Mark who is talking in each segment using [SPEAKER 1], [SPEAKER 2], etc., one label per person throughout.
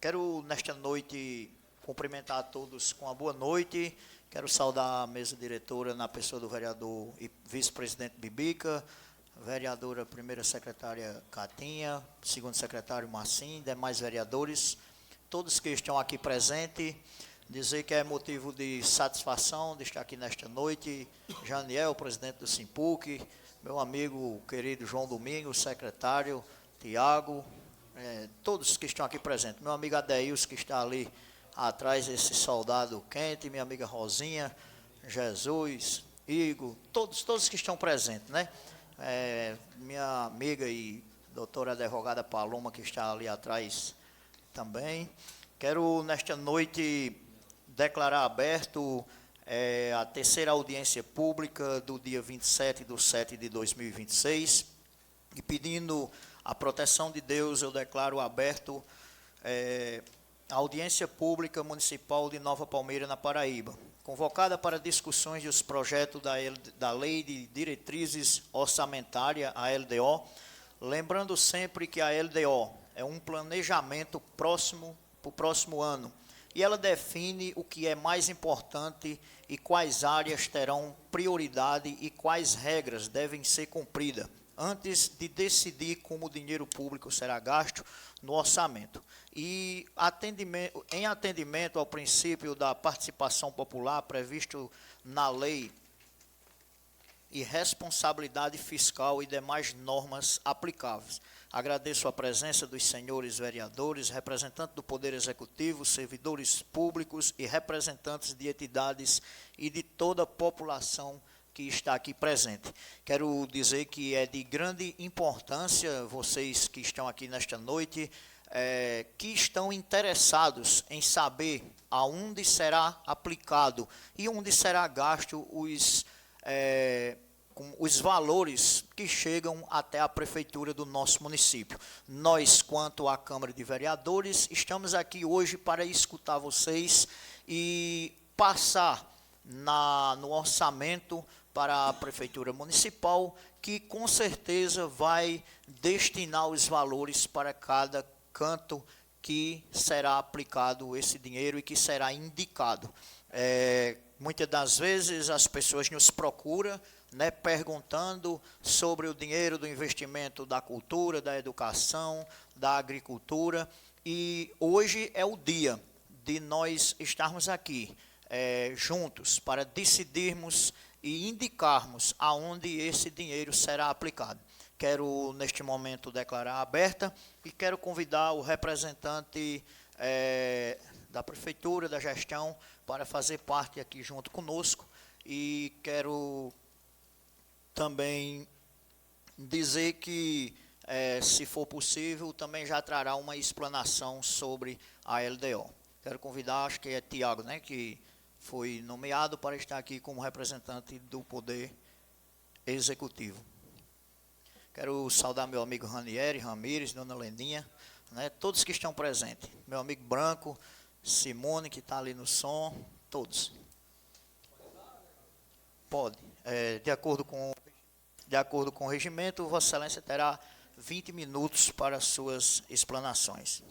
[SPEAKER 1] Quero, nesta noite, cumprimentar a todos com uma boa noite. Quero saudar a mesa diretora na pessoa do vereador e vice-presidente Bibica, vereadora primeira secretária Catinha, segundo secretário Marcinho, demais vereadores, todos que estão aqui presentes. Dizer que é motivo de satisfação de estar aqui nesta noite. Janiel, presidente do Simpuc, meu amigo querido João Domingos, secretário, Tiago, todos que estão aqui presentes. Meu amigo Adeilson, que está ali atrás, esse soldado quente, minha amiga Rosinha, Jesus, Igor, todos que estão presentes, né? Minha amiga e doutora advogada Paloma, que está ali atrás também. Quero, nesta noite, declarar aberto a terceira audiência pública do dia 27/7/2026 e pedindo a proteção de Deus, eu declaro aberto a audiência pública municipal de Nova Palmeira, na Paraíba, convocada para discussões dos projetos da Lei de Diretrizes Orçamentárias, a LDO, lembrando sempre que a LDO é um planejamento próximo para o próximo ano, e ela define o que é mais importante e quais áreas terão prioridade e quais regras devem ser cumpridas antes de decidir como o dinheiro público será gasto no orçamento. E em atendimento ao princípio da participação popular previsto na lei e responsabilidade fiscal e demais normas aplicáveis. Agradeço a presença dos senhores vereadores, representantes do Poder Executivo, servidores públicos e representantes de entidades e de toda a população que está aqui presente. Quero dizer que é de grande importância vocês que estão aqui nesta noite, que estão interessados em saber aonde será aplicado e onde será gasto os valores que chegam até a prefeitura do nosso município. Nós, quanto à Câmara de Vereadores, estamos aqui hoje para escutar vocês e passar no orçamento para a prefeitura municipal, que com certeza vai destinar os valores para cada canto que será aplicado esse dinheiro e que será indicado. Muitas das vezes as pessoas nos procuram, né, perguntando sobre o dinheiro do investimento da cultura, da educação, da agricultura, e hoje é o dia de nós estarmos aqui juntos para decidirmos e indicarmos aonde esse dinheiro será aplicado. Quero, neste momento, declarar aberta e quero convidar o representante da prefeitura, da gestão, para fazer parte aqui junto conosco, e quero também dizer que, se for possível, também já trará uma explanação sobre a LDO. Quero convidar, acho que é Tiago, né, que foi nomeado para estar aqui como representante do Poder Executivo. Quero saudar meu amigo Ranieri, Ramires, Dona Leninha, né, todos que estão presentes. Meu amigo Branco, Simone, que está ali no som, todos. Pode. De acordo com o regimento, Vossa Excelência terá 20 minutos para suas explanações.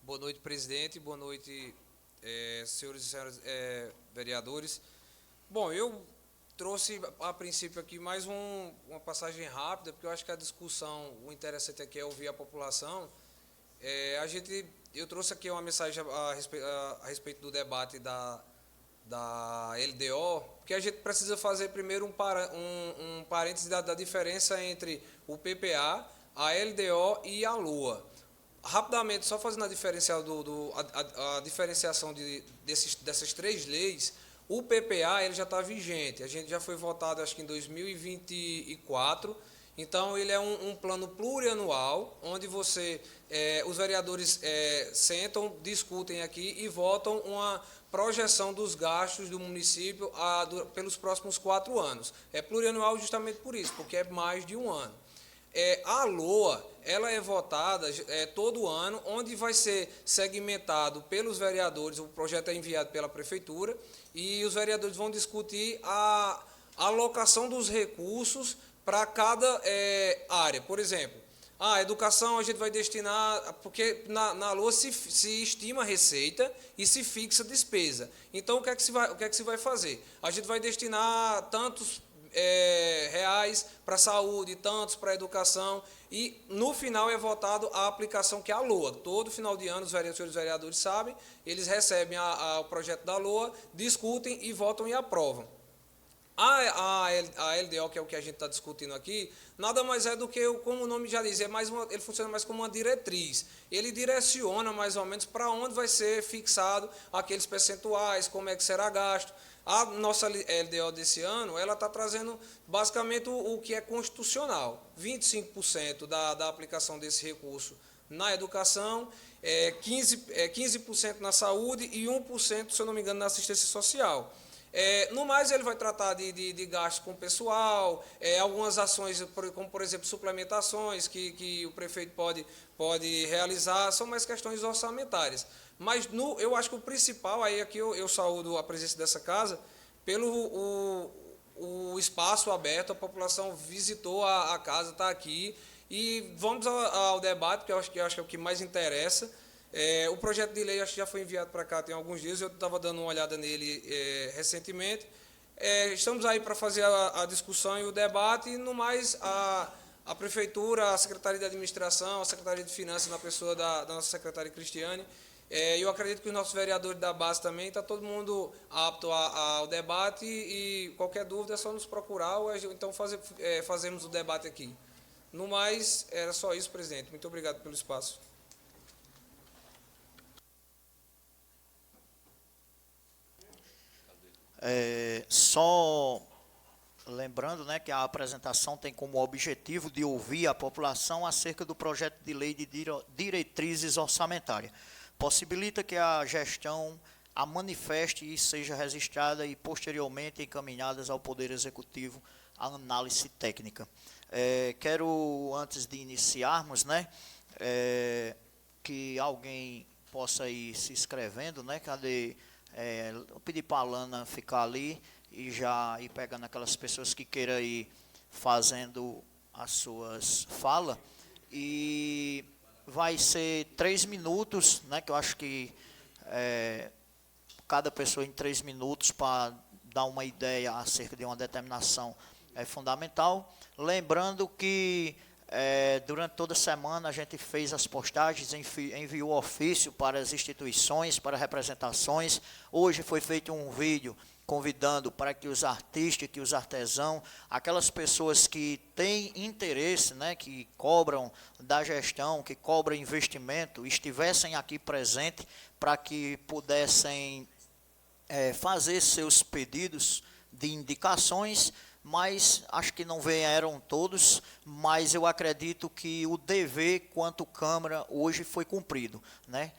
[SPEAKER 2] Boa noite, presidente. Boa noite, senhores e senhoras vereadores. Bom, eu trouxe a princípio aqui mais uma passagem rápida, porque eu acho que a discussão, o interessante aqui é ouvir a população. Eu trouxe aqui uma mensagem a respeito do debate da LDO, porque a gente precisa fazer primeiro um parêntese da diferença entre o PPA, a LDO e a LOA. Rapidamente, só fazendo a diferenciação dessas três leis, o PPA ele já está vigente, a gente já foi votado acho que em 2024, então ele é um plano plurianual, onde os vereadores sentam, discutem aqui e votam uma projeção dos gastos do município pelos próximos 4 anos. É plurianual justamente por isso, porque é mais de um ano. A LOA, ela é votada todo ano, onde vai ser segmentado pelos vereadores, o projeto é enviado pela prefeitura, e os vereadores vão discutir a alocação dos recursos para cada área. Por exemplo, A educação a gente vai destinar, porque na LOA se estima receita e se fixa despesa. Então, o que é que se vai fazer? A gente vai destinar tantos reais para a saúde, tantos para a educação, e no final é votado a aplicação que é a LOA. Todo final de ano, os vereadores sabem, eles recebem o projeto da LOA, discutem e votam e aprovam. A LDO, que é o que a gente está discutindo aqui, nada mais é do que, como o nome já diz, ele funciona mais como uma diretriz. Ele direciona mais ou menos para onde vai ser fixado aqueles percentuais, como é que será gasto. A nossa LDO desse ano, ela está trazendo basicamente o que é constitucional. 25% da aplicação desse recurso na educação, 15% na saúde e 1%, se eu não me engano, na assistência social. No mais, ele vai tratar de gastos com o pessoal, algumas ações, como por exemplo suplementações que o prefeito pode realizar, são mais questões orçamentárias. Mas eu acho que o principal, aí aqui eu saúdo a presença dessa casa, pelo o espaço aberto, a população visitou a casa, está aqui, e vamos ao debate, que eu acho que é o que mais interessa. O projeto de lei acho que já foi enviado para cá tem alguns dias, eu estava dando uma olhada nele recentemente. Estamos aí para fazer a discussão e o debate, e no mais a Prefeitura, a Secretaria de Administração, a Secretaria de Finanças, na pessoa da nossa secretária Cristiane. Eu acredito que os nossos vereadores da base também, está todo mundo apto ao debate, e qualquer dúvida é só nos procurar, ou então fazemos o debate aqui. No mais, era só isso, presidente. Muito obrigado pelo espaço.
[SPEAKER 1] Só lembrando, né, que a apresentação tem como objetivo de ouvir a população acerca do projeto de lei de diretrizes orçamentárias. Possibilita que a gestão a manifeste e seja registrada e posteriormente encaminhadas ao Poder Executivo a análise técnica. Quero, antes de iniciarmos, né, que alguém possa ir se inscrevendo, né, cadê... eu pedi para a Alana ficar ali e já ir pegando aquelas pessoas que queiram ir fazendo as suas falas. E vai ser 3 minutos, né, que eu acho que cada pessoa em 3 minutos para dar uma ideia acerca de uma determinação é fundamental. Lembrando que durante toda a semana a gente fez as postagens, enviou ofício para as instituições, para representações. Hoje foi feito um vídeo convidando para que os artistas, que os artesãos, aquelas pessoas que têm interesse, né, que cobram da gestão, que cobram investimento, estivessem aqui presentes para que pudessem fazer seus pedidos de indicações. Mas acho que não vieram todos, mas eu acredito que o dever quanto Câmara hoje foi cumprido, né?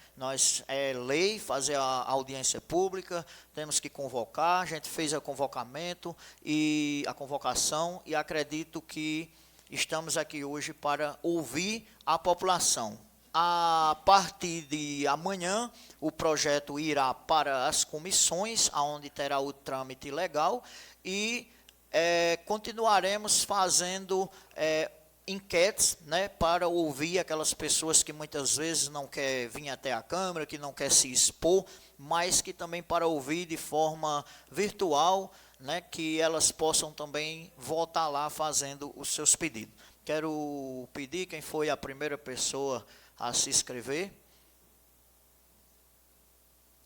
[SPEAKER 1] É lei fazer a audiência pública, temos que convocar, a gente fez o convocamento e a convocação, e acredito que estamos aqui hoje para ouvir a população. A partir de amanhã, o projeto irá para as comissões, onde terá o trâmite legal, e continuaremos fazendo enquetes, né, para ouvir aquelas pessoas que muitas vezes não querem vir até a Câmara, que não querem se expor, mas que também para ouvir de forma virtual, né, que elas possam também votar lá fazendo os seus pedidos. Quero pedir quem foi a primeira pessoa a se inscrever.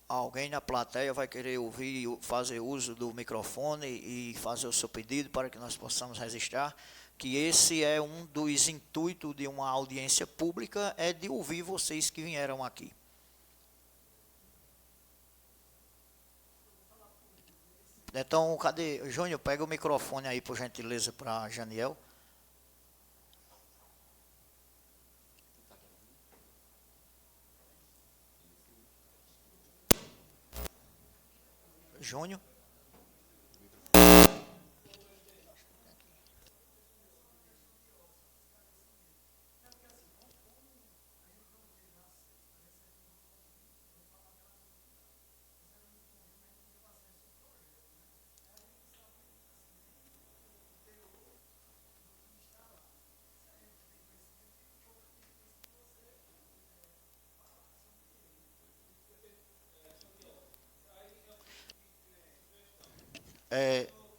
[SPEAKER 1] Alguém na plateia vai querer ouvir, fazer uso do microfone e fazer o seu pedido para que nós possamos registrar, que esse é um dos intuitos de uma audiência pública, é de ouvir vocês que vieram aqui. Então, cadê? Júnior, pega o microfone aí, por gentileza, para Janiel. Júnior.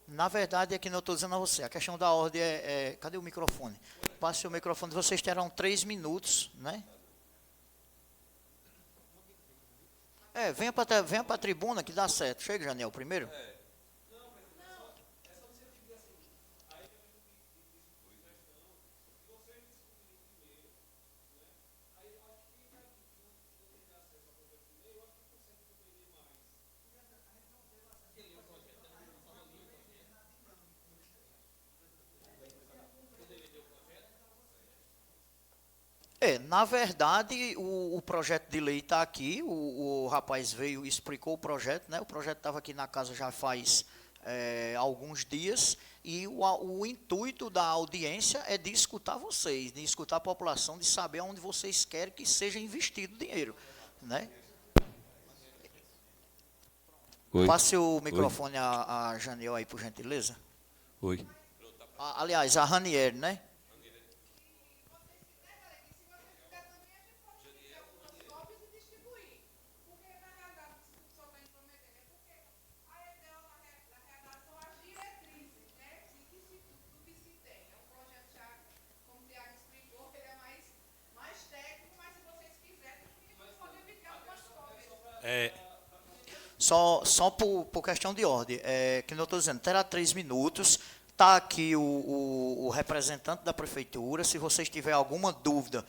[SPEAKER 1] Na verdade, é que não estou dizendo a você. A questão da ordem cadê o microfone? Passe o microfone. Vocês terão 3 minutos, né? Venha para a tribuna que dá certo. Chega, Janiel, primeiro. Na verdade, o projeto de lei está aqui, o rapaz veio e explicou o projeto, né? O projeto estava aqui na casa já faz alguns dias, e o intuito da audiência é de escutar vocês, de escutar a população, de saber onde vocês querem que seja investido o dinheiro, né?
[SPEAKER 3] Oi.
[SPEAKER 1] Passe o microfone a Janiel aí, por gentileza.
[SPEAKER 3] Oi.
[SPEAKER 1] Aliás, a Ranieri, né? Só por questão de ordem, que eu estou dizendo, terá 3 minutos, está aqui o representante da prefeitura, se vocês tiverem alguma dúvida,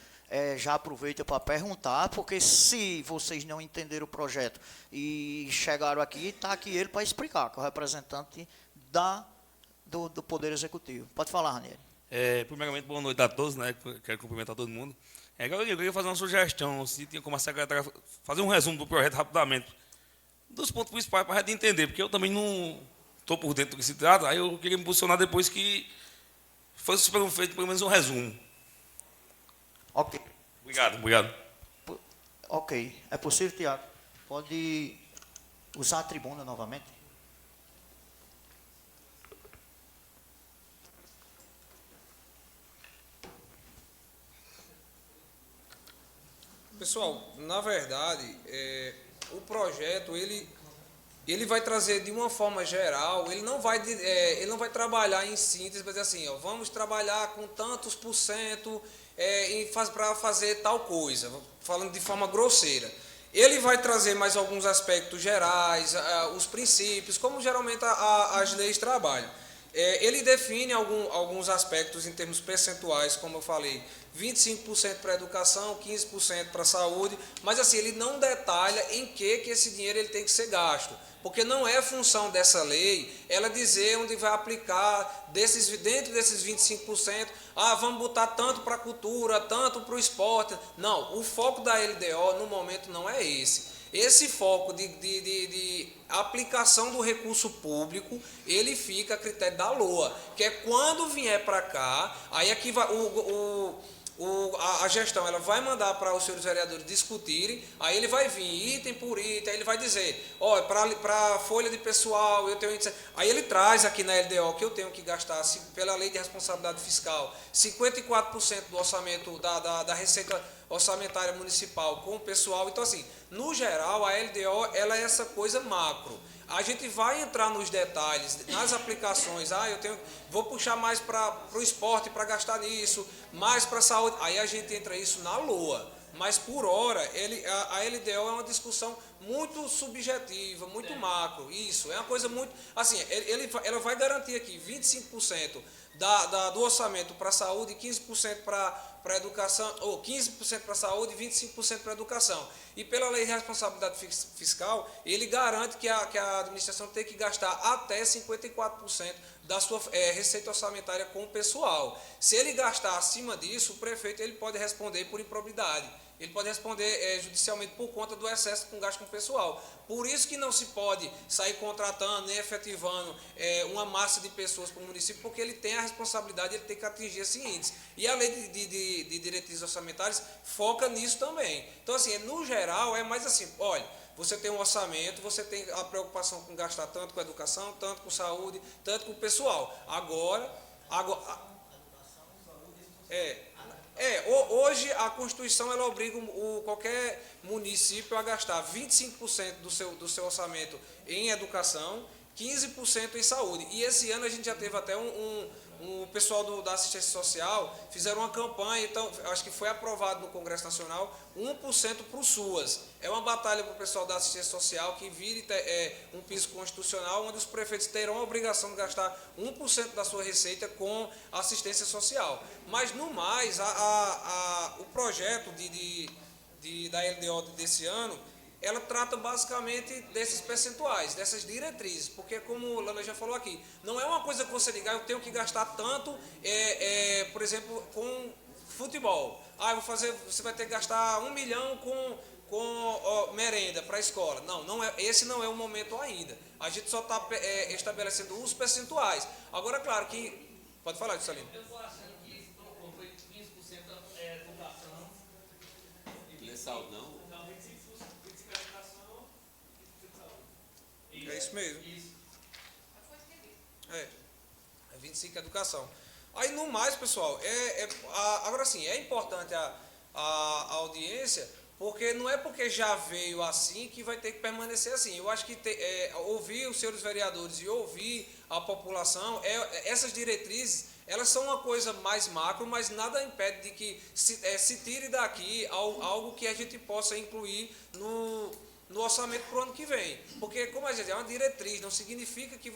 [SPEAKER 1] já aproveita para perguntar, porque se vocês não entenderam o projeto e chegaram aqui, está aqui ele para explicar, que é o representante do Poder Executivo. Pode falar, Ranieri.
[SPEAKER 3] Primeiramente, boa noite a todos, né? Quero cumprimentar todo mundo. Eu queria fazer uma sugestão, se tinha como a secretária fazer um resumo do projeto rapidamente, dos pontos principais para a gente entender, porque eu também não estou por dentro do que se trata, aí eu queria me posicionar depois que fosse feito pelo menos um resumo.
[SPEAKER 1] Ok.
[SPEAKER 3] Obrigado.
[SPEAKER 1] Ok. É possível, Tiago? Pode usar a tribuna novamente?
[SPEAKER 2] Pessoal, na verdade, o projeto ele vai trazer de uma forma geral, ele não vai trabalhar em síntese, mas assim, vamos trabalhar com tantos por cento para fazer tal coisa, falando de forma grosseira. Ele vai trazer mais alguns aspectos gerais, os princípios, como geralmente as leis trabalham. Ele define alguns aspectos em termos percentuais, como eu falei, 25% para a educação, 15% para a saúde, mas assim, ele não detalha em que esse dinheiro ele tem que ser gasto, porque não é função dessa lei ela dizer onde vai aplicar dentro desses 25%, vamos botar tanto para a cultura, tanto para o esporte. Não, o foco da LDO no momento não é esse. Esse foco de aplicação do recurso público, ele fica a critério da LOA, que é quando vier para cá, aí aqui vai a gestão ela vai mandar para os senhores vereadores discutirem, aí ele vai vir item por item, aí ele vai dizer, para folha de pessoal, eu tenho... Aí ele traz aqui na LDO que eu tenho que gastar, pela lei de responsabilidade fiscal, 54% do orçamento da receita orçamentária municipal com o pessoal. Então, assim, no geral, a LDO ela é essa coisa macro. A gente vai entrar nos detalhes, nas aplicações, vou puxar mais para o esporte para gastar nisso, mais para a saúde, aí a gente entra isso na LOA. Mas, por hora, a LDO é uma discussão muito subjetiva, muito macro. Isso, é uma coisa muito... Assim, ela vai garantir aqui 25% do orçamento para a saúde e 15% para a educação, ou 15% para a saúde e 25% para a educação. E pela lei de responsabilidade fiscal, ele garante que a administração tem que gastar até 54% da sua receita orçamentária com o pessoal. Se ele gastar acima disso, o prefeito ele pode responder por improbidade. Ele pode responder judicialmente por conta do excesso com gasto com o pessoal. Por isso que não se pode sair contratando nem efetivando uma massa de pessoas para o município, porque ele tem a responsabilidade, ele tem que atingir esse índice. E a lei de diretrizes orçamentárias foca nisso também. Então, assim, no geral, é mais assim, olha, você tem um orçamento, você tem a preocupação com gastar tanto com a educação, tanto com saúde, tanto com o pessoal. Hoje a Constituição ela obriga qualquer município a gastar 25% do seu orçamento em educação, 15% em saúde. E esse ano a gente já teve até o pessoal da assistência social fizeram uma campanha, então acho que foi aprovado no Congresso Nacional 1% para o SUAS. É uma batalha para o pessoal da assistência social que vire um piso constitucional onde os prefeitos terão a obrigação de gastar 1% da sua receita com assistência social. Mas no mais, o projeto da LDO desse ano, ela trata basicamente desses percentuais, dessas diretrizes, porque como o Lana já falou aqui, não é uma coisa que você ligar, eu tenho que gastar tanto, por exemplo, com futebol. Você vai ter que gastar 1 milhão com merenda para a escola. Não é, esse não é o momento ainda. A gente só está estabelecendo os percentuais. Agora, claro que... Pode falar, Juscelino.
[SPEAKER 4] Eu estou achando que esse trocou foi 15% educação.
[SPEAKER 5] Não é saúde, não?
[SPEAKER 2] É isso mesmo. É 25 educação. Aí no mais, pessoal, agora sim, é importante a audiência, porque não é porque já veio assim que vai ter que permanecer assim. Eu acho que ouvir os senhores vereadores e ouvir a população, essas diretrizes, elas são uma coisa mais macro, mas nada impede de que se tire daqui algo que a gente possa incluir no orçamento para o ano que vem. Porque, como a gente é uma diretriz, não significa que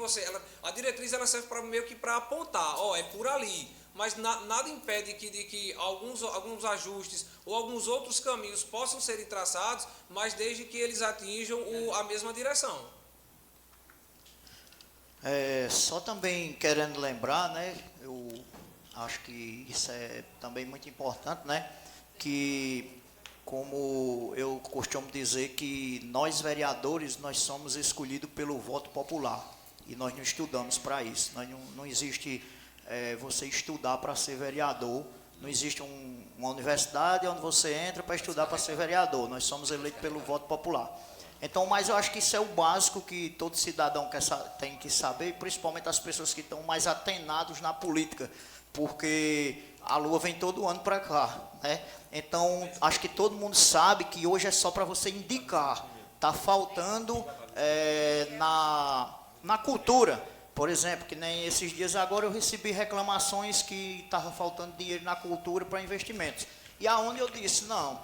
[SPEAKER 2] a diretriz ela serve meio que para apontar, é por ali. Mas nada impede de que alguns ajustes ou alguns outros caminhos possam ser traçados, mas desde que eles atinjam a mesma direção.
[SPEAKER 1] Só também querendo lembrar, né, eu acho que isso é também muito importante, né, que como eu costumo dizer que nós vereadores, nós somos escolhidos pelo voto popular e nós não estudamos para isso. Não existe você estudar para ser vereador, não existe uma universidade onde você entra para estudar para ser vereador, nós somos eleitos pelo voto popular. Então, mas eu acho que isso é o básico que todo cidadão tem que saber, principalmente as pessoas que estão mais atenados na política, porque a lua vem todo ano para cá, né? Então, acho que todo mundo sabe que hoje é só para você indicar. Está faltando na cultura, por exemplo, que nem esses dias agora eu recebi reclamações que estava faltando dinheiro na cultura para investimentos. E aonde eu disse, não,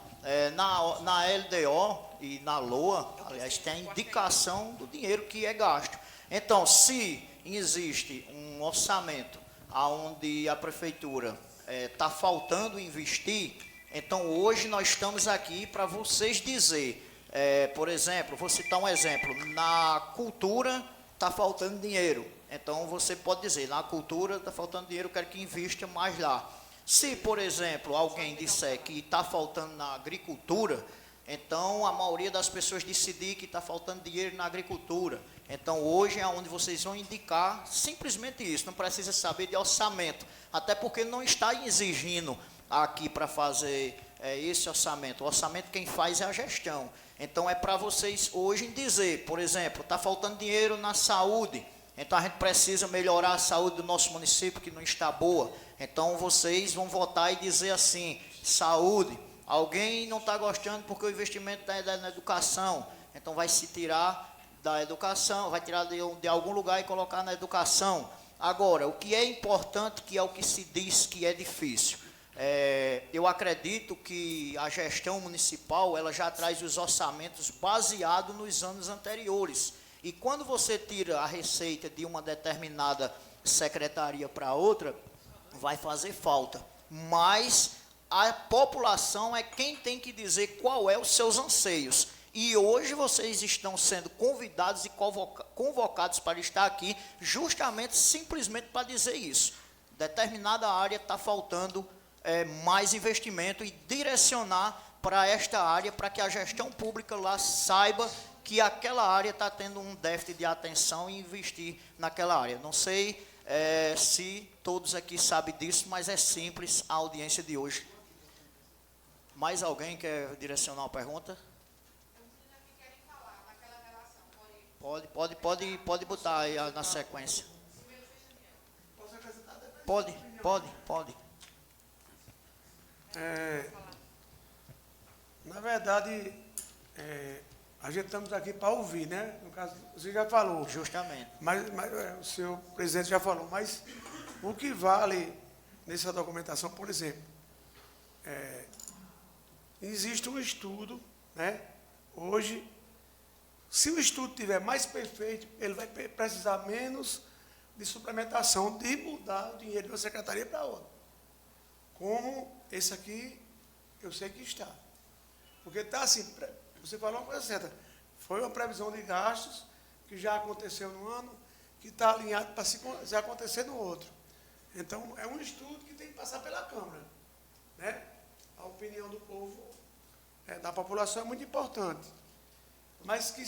[SPEAKER 1] na LDO e na LOA, aliás, tem a indicação do dinheiro que é gasto. Então, se existe um orçamento onde a prefeitura está faltando investir, então hoje nós estamos aqui para vocês dizer, por exemplo, vou citar um exemplo, na cultura está faltando dinheiro, então você pode dizer, na cultura está faltando dinheiro, eu quero que invista mais lá. Se, por exemplo, alguém disser que está faltando na agricultura, então a maioria das pessoas decidir que está faltando dinheiro na agricultura. Então hoje é onde vocês vão indicar simplesmente isso, não precisa saber de orçamento, até porque não está exigindo aqui para fazer esse orçamento. O orçamento quem faz é a gestão. Então é para vocês hoje dizer, por exemplo, está faltando dinheiro na saúde, então a gente precisa melhorar a saúde do nosso município que não está boa. Então vocês vão votar e dizer assim, saúde, alguém não está gostando porque o investimento está na educação, então vai se tirar da educação, vai tirar de algum lugar e colocar na educação. Agora, o que é importante, que é o que se diz que é difícil, eu acredito que a gestão municipal ela já traz os orçamentos baseados nos anos anteriores. E quando você tira a receita de uma determinada secretaria para outra, vai fazer falta. Mas a população é quem tem que dizer qual é os seus anseios. E hoje vocês estão sendo convidados e convocados para estar aqui justamente, simplesmente para dizer isso. Determinada área está faltando mais investimento e direcionar para esta área, para que a gestão pública lá saiba que aquela área está tendo um déficit de atenção e investir naquela área. Não sei se todos aqui sabem disso, mas é simples a audiência de hoje. Mais alguém quer direcionar uma pergunta? Pode botar aí na sequência. Pode.
[SPEAKER 6] Na verdade, A gente estamos aqui para ouvir, né? No caso, você já falou.
[SPEAKER 1] Justamente.
[SPEAKER 6] Mas o senhor presidente já falou. Mas o que vale nessa documentação, por exemplo, existe um estudo, né? Hoje, se o estudo estiver mais perfeito, ele vai precisar menos de suplementação, de mudar o dinheiro de uma secretaria para outra. Como esse aqui, eu sei que está. Porque está assim, você falou uma coisa certa, foi uma previsão de gastos que já aconteceu no ano, que está alinhado para se acontecer no outro. Então, é um estudo que tem que passar pela Câmara, né? A opinião do povo, da população é muito importante, mas que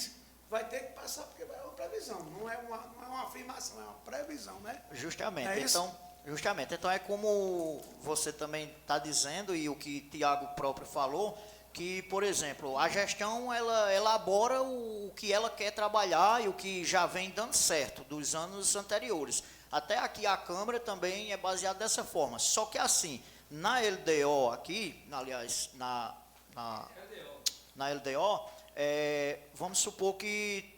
[SPEAKER 6] vai ter que passar, porque é uma previsão, não é uma afirmação, é uma previsão, né?
[SPEAKER 1] Justamente.
[SPEAKER 6] É isso?
[SPEAKER 1] Então é como você também está dizendo, e o que Tiago próprio falou, que, por exemplo, a gestão ela elabora o que ela quer trabalhar e o que já vem dando certo dos anos anteriores. Até aqui a Câmara também é baseada dessa forma. Só que assim, na LDO aqui, aliás, na LDO, vamos supor que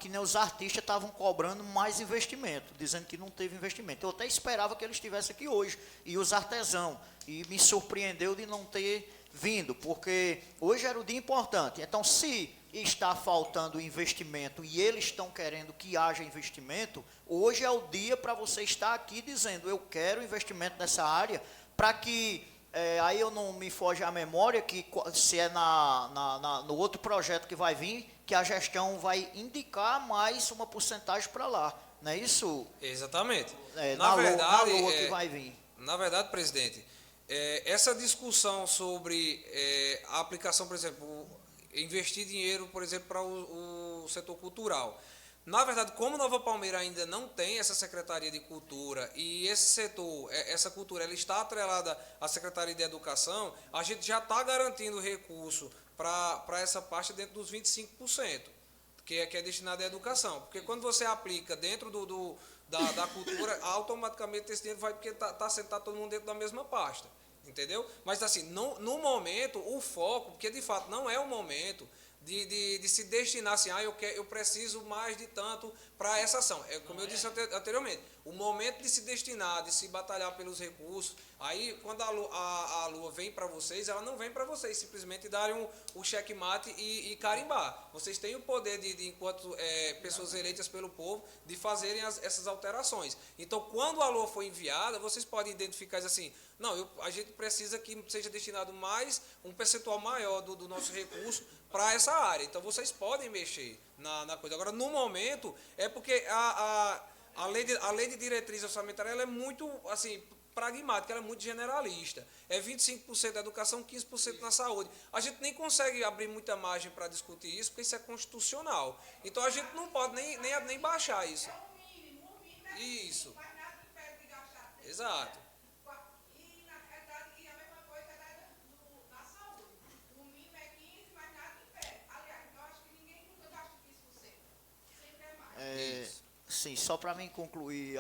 [SPEAKER 1] nem os artistas estavam cobrando mais investimento, dizendo que não teve investimento. Eu até esperava que eles estivessem aqui hoje, e os artesãos, e me surpreendeu de não ter vindo, porque hoje era o dia importante. Então, se está faltando investimento e eles estão querendo que haja investimento, hoje é o dia para você estar aqui dizendo, eu quero investimento nessa área, para que, aí eu não me foge à memória, que se é no outro projeto que vai vir, que a gestão vai indicar mais uma porcentagem para lá, não é isso?
[SPEAKER 2] Exatamente.
[SPEAKER 1] Na LOA que vai vir.
[SPEAKER 2] Na verdade, presidente, essa discussão sobre a aplicação, por exemplo, investir dinheiro, por exemplo, para o setor cultural. Na verdade, como Nova Palmeira ainda não tem essa Secretaria de Cultura e esse setor, essa cultura, ela está atrelada à Secretaria de Educação, a gente já está garantindo recurso para essa parte dentro dos 25%, que é destinado à educação. Porque quando você aplica dentro da cultura, automaticamente esse dinheiro vai, porque está sentado todo mundo dentro da mesma pasta, entendeu? Mas assim, no momento, o foco, porque de fato não é o momento de se destinar assim, eu preciso mais de tanto para essa ação. Como eu disse anteriormente, o momento de se destinar, de se batalhar pelos recursos, aí quando a lua vem para vocês, ela não vem para vocês simplesmente darem o checkmate e carimbar. Vocês têm o poder enquanto pessoas eleitas pelo povo, de fazerem essas alterações. Então, quando a lua for enviada, vocês podem identificar assim, não, a gente precisa que seja destinado um percentual maior do nosso recurso para essa área. Então, vocês podem mexer na coisa. Agora, no momento, é porque a lei de diretriz orçamentária ela é muito assim, pragmática, ela é muito generalista. É 25% da educação, 15% na saúde. A gente nem consegue abrir muita margem para discutir isso, porque isso é constitucional. Então, a gente não pode nem baixar isso. Isso. Exato.
[SPEAKER 1] Sim, só para mim concluir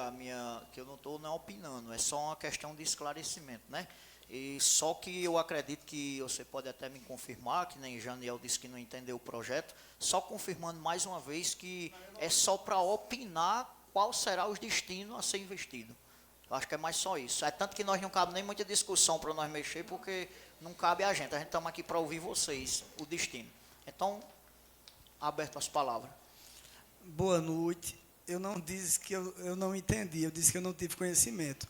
[SPEAKER 1] que eu não estou opinando, é só uma questão de esclarecimento, né? E só que eu acredito que você pode até me confirmar, que nem Janiel disse que não entendeu o projeto, só confirmando mais uma vez que é só para opinar qual será os destinos a ser investido. Eu acho que é mais só isso. É tanto que nós não cabe nem muita discussão para nós mexer, porque não cabe a gente estamos aqui para ouvir vocês, o destino. Então, aberto as palavras.
[SPEAKER 7] Boa noite. Eu não disse que eu não entendi, eu disse que eu não tive conhecimento,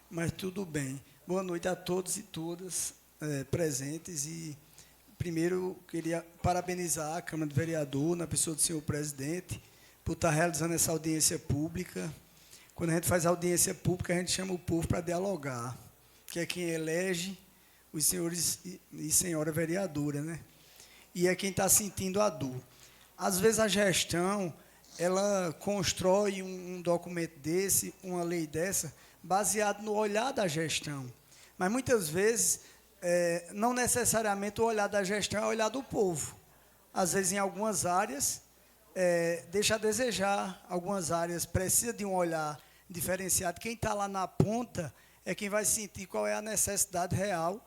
[SPEAKER 7] mas tudo bem. Boa noite a todos e todas presentes e, primeiro, queria parabenizar a Câmara de Vereador, na pessoa do senhor presidente, por estar realizando essa audiência pública. Quando a gente faz audiência pública, a gente chama o povo para dialogar, que é quem elege os senhores e senhora vereadora, né? E é quem está sentindo a dor. Às vezes a gestão, ela constrói um documento desse, uma lei dessa, baseado no olhar da gestão. Mas, muitas vezes, não necessariamente o olhar da gestão é o olhar do povo. Às vezes, em algumas áreas, deixa a desejar. Algumas áreas precisam de um olhar diferenciado. Quem está lá na ponta é quem vai sentir qual é a necessidade real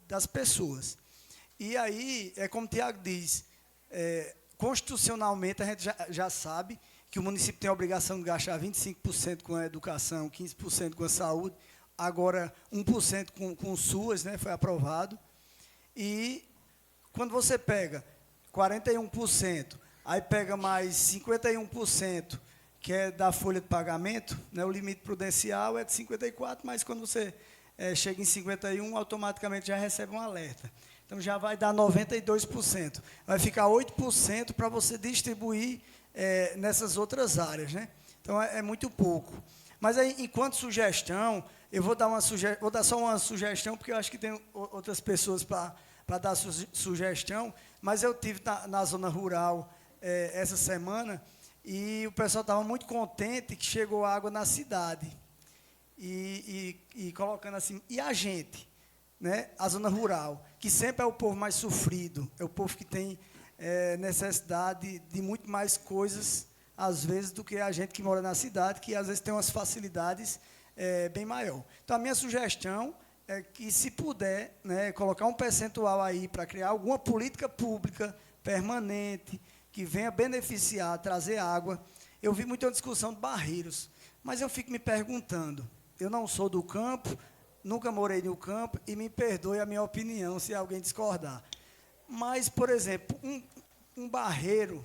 [SPEAKER 7] das pessoas. E aí, é como o Tiago diz, constitucionalmente, a gente já sabe que o município tem a obrigação de gastar 25% com a educação, 15% com a saúde, agora 1% com o SUAS, né, foi aprovado. E quando você pega 41%, aí pega mais 51%, que é da folha de pagamento, né, o limite prudencial é de 54%, mas quando você chega em 51%, automaticamente já recebe um alerta. Então, já vai dar 92%. Vai ficar 8% para você distribuir nessas outras áreas, né? Então, é muito pouco. Mas, aí, enquanto sugestão, eu vou dar só uma sugestão, porque eu acho que tem outras pessoas para dar sugestão, mas eu tive na zona rural essa semana e o pessoal estava muito contente que chegou água na cidade. E colocando assim, e a gente, né, a zona rural, que sempre é o povo mais sofrido, é o povo que tem necessidade de muito mais coisas, às vezes, do que a gente que mora na cidade, que às vezes tem umas facilidades bem maior. Então, a minha sugestão é que, se puder, né, colocar um percentual aí para criar alguma política pública permanente, que venha beneficiar, trazer água. Eu vi muita discussão de barreiros, mas eu fico me perguntando, eu não sou do campo, nunca morei no campo, e me perdoe a minha opinião se alguém discordar. Mas, por exemplo, um barreiro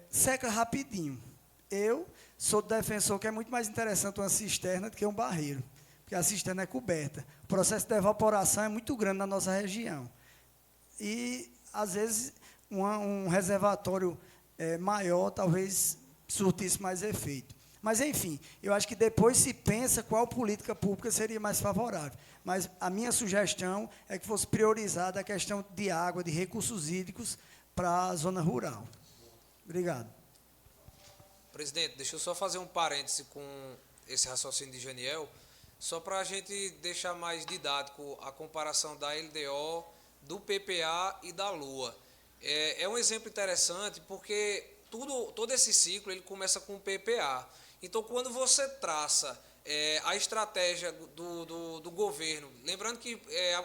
[SPEAKER 7] seca rapidinho. Eu sou defensor que é muito mais interessante uma cisterna do que um barreiro, porque a cisterna é coberta. O processo de evaporação é muito grande na nossa região. E, às vezes, um reservatório maior talvez surtisse mais efeito. Mas, enfim, eu acho que depois se pensa qual política pública seria mais favorável. Mas a minha sugestão é que fosse priorizada a questão de água, de recursos hídricos para a zona rural. Obrigado.
[SPEAKER 2] Presidente, deixa eu só fazer um parêntese com esse raciocínio de Janiel, só para a gente deixar mais didático a comparação da LDO, do PPA e da Lua. É um exemplo interessante porque todo esse ciclo ele começa com o PPA. Então, quando você traça a estratégia do governo, lembrando que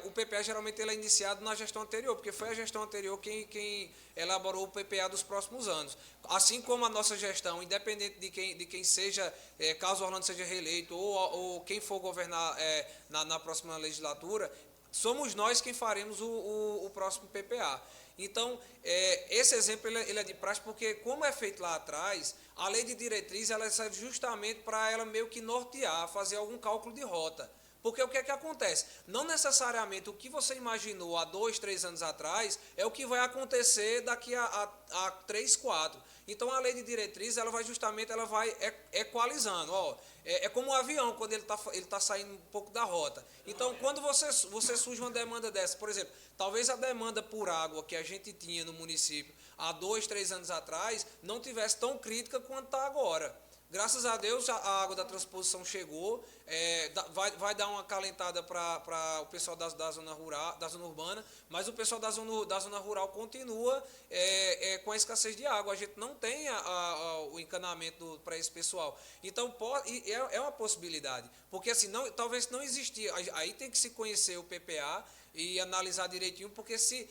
[SPEAKER 2] o PPA geralmente ele é iniciado na gestão anterior, porque foi a gestão anterior quem elaborou o PPA dos próximos anos. Assim como a nossa gestão, independente de quem seja, caso Orlando seja reeleito ou quem for governar na próxima legislatura, somos nós quem faremos o próximo PPA. Então, esse exemplo ele é de praxe porque, como é feito lá atrás, a lei de diretriz ela serve justamente para ela meio que nortear, fazer algum cálculo de rota. Porque o que é que acontece? Não necessariamente o que você imaginou há 2, 3 anos atrás é o que vai acontecer daqui a 3, 4. Então, a lei de diretriz ela vai equalizando. É como um avião, quando ele tá saindo um pouco da rota. Então, quando você surge uma demanda dessa, por exemplo, talvez a demanda por água que a gente tinha no município há 2, 3 anos atrás não tivesse tão crítica quanto está agora. Graças a Deus, a água da transposição chegou, vai dar uma acalentada para o pessoal da zona rural, da zona urbana, mas o pessoal da zona rural continua com a escassez de água. A gente não tem o encanamento para esse pessoal. Então, é uma possibilidade, porque assim, talvez não existia. Aí tem que se conhecer o PPA e analisar direitinho, porque se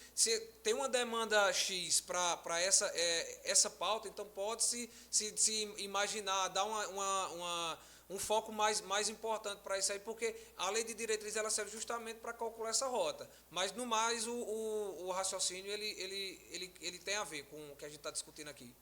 [SPEAKER 2] tem uma demanda X para essa pauta, então pode-se imaginar, dar um foco mais importante para isso aí, porque a lei de diretriz ela serve justamente para calcular essa rota. Mas, no mais, o raciocínio ele tem a ver com o que a gente está discutindo aqui.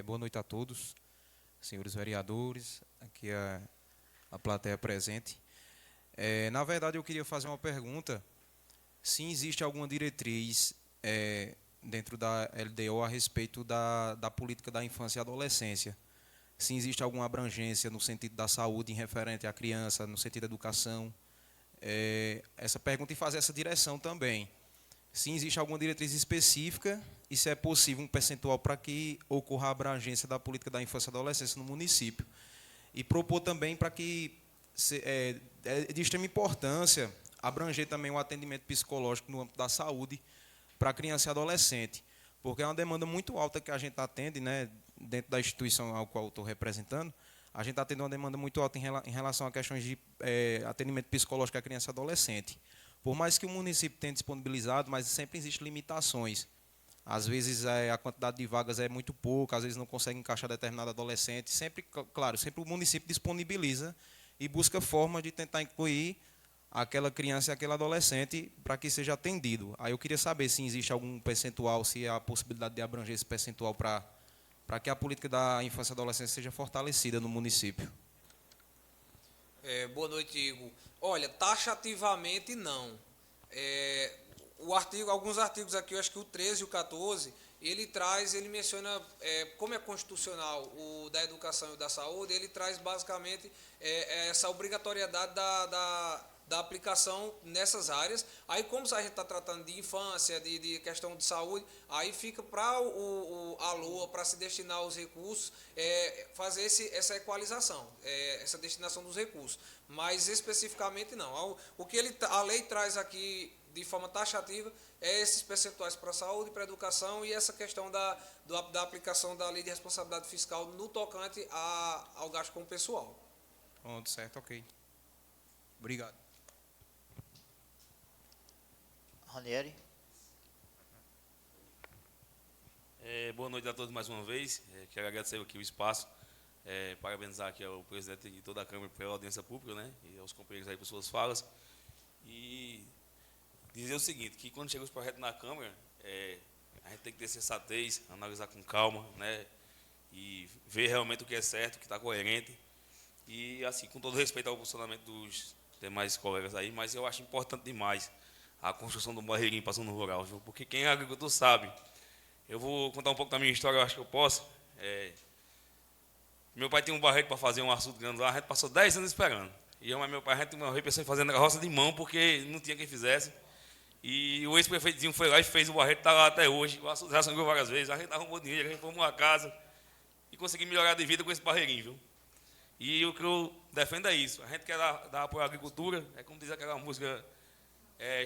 [SPEAKER 8] Boa noite a todos, senhores vereadores, aqui a plateia presente. Na verdade, eu queria fazer uma pergunta, se existe alguma diretriz dentro da LDO a respeito da política da infância e adolescência. Se existe alguma abrangência no sentido da saúde em referente à criança, no sentido da educação. Essa pergunta e fazer essa direção também. Se existe alguma diretriz específica e se é possível um percentual para que ocorra a abrangência da política da infância e adolescência no município. e propor também para que é de extrema importância abranger também o atendimento psicológico no âmbito da saúde para criança e adolescente, porque é uma demanda muito alta que a gente atende, né, dentro da instituição ao qual eu estou representando. A gente está tendo uma demanda muito alta em relação a questões de atendimento psicológico à criança e adolescente. Por mais que o município tenha disponibilizado, mas sempre existem limitações. Às vezes a quantidade de vagas é muito pouca, às vezes não consegue encaixar determinado adolescente. Sempre, claro, sempre o município disponibiliza e busca forma de tentar incluir aquela criança e aquele adolescente para que seja atendido. Aí eu queria saber se existe algum percentual, se há a possibilidade de abranger esse percentual para que a política da infância e adolescência seja fortalecida no município.
[SPEAKER 2] Boa noite, Igor. Olha, taxativamente não. Alguns artigos aqui, eu acho que o 13 e o 14, ele menciona, como é constitucional o da educação e o da saúde, ele traz basicamente essa obrigatoriedade da aplicação nessas áreas. Aí, como a gente está tratando de infância, de questão de saúde, aí fica para a LOA, para se destinar os recursos, fazer essa equalização, essa destinação dos recursos. Mas, especificamente, não. O que a lei traz aqui de forma taxativa é esses percentuais para a saúde, para a educação e essa questão da aplicação da lei de responsabilidade fiscal no tocante ao gasto com o pessoal.
[SPEAKER 8] Pronto, certo, ok. Obrigado.
[SPEAKER 1] Ranieri.
[SPEAKER 3] Boa noite a todos mais uma vez. Quero agradecer aqui o espaço, parabenizar aqui ao presidente e toda a Câmara pela audiência pública, né, e aos companheiros aí por suas falas. E dizer o seguinte, que quando chega os projetos na Câmara, a gente tem que ter sensatez, analisar com calma, né, e ver realmente o que é certo, o que está coerente. E, assim, com todo respeito ao funcionamento dos demais colegas aí, mas eu acho importante demais a construção do barreirinho para a zona rural, viu? Porque quem é agricultor sabe. Eu vou contar um pouco da minha história, eu acho que eu posso. Meu pai tinha um barreiro para fazer um açude grande lá, a gente passou 10 anos esperando. E eu e meu pai, a gente uma vez pensou em fazer a roça de mão, porque não tinha quem fizesse. E o ex-prefeitinho foi lá e fez o barreiro, está lá até hoje. O açude já sangrou várias vezes, a gente arrumou dinheiro, a gente formou uma casa e conseguiu melhorar de vida com esse barreirinho, viu? E o que eu defendo é isso. A gente quer dar apoio à agricultura, é como diz aquela música,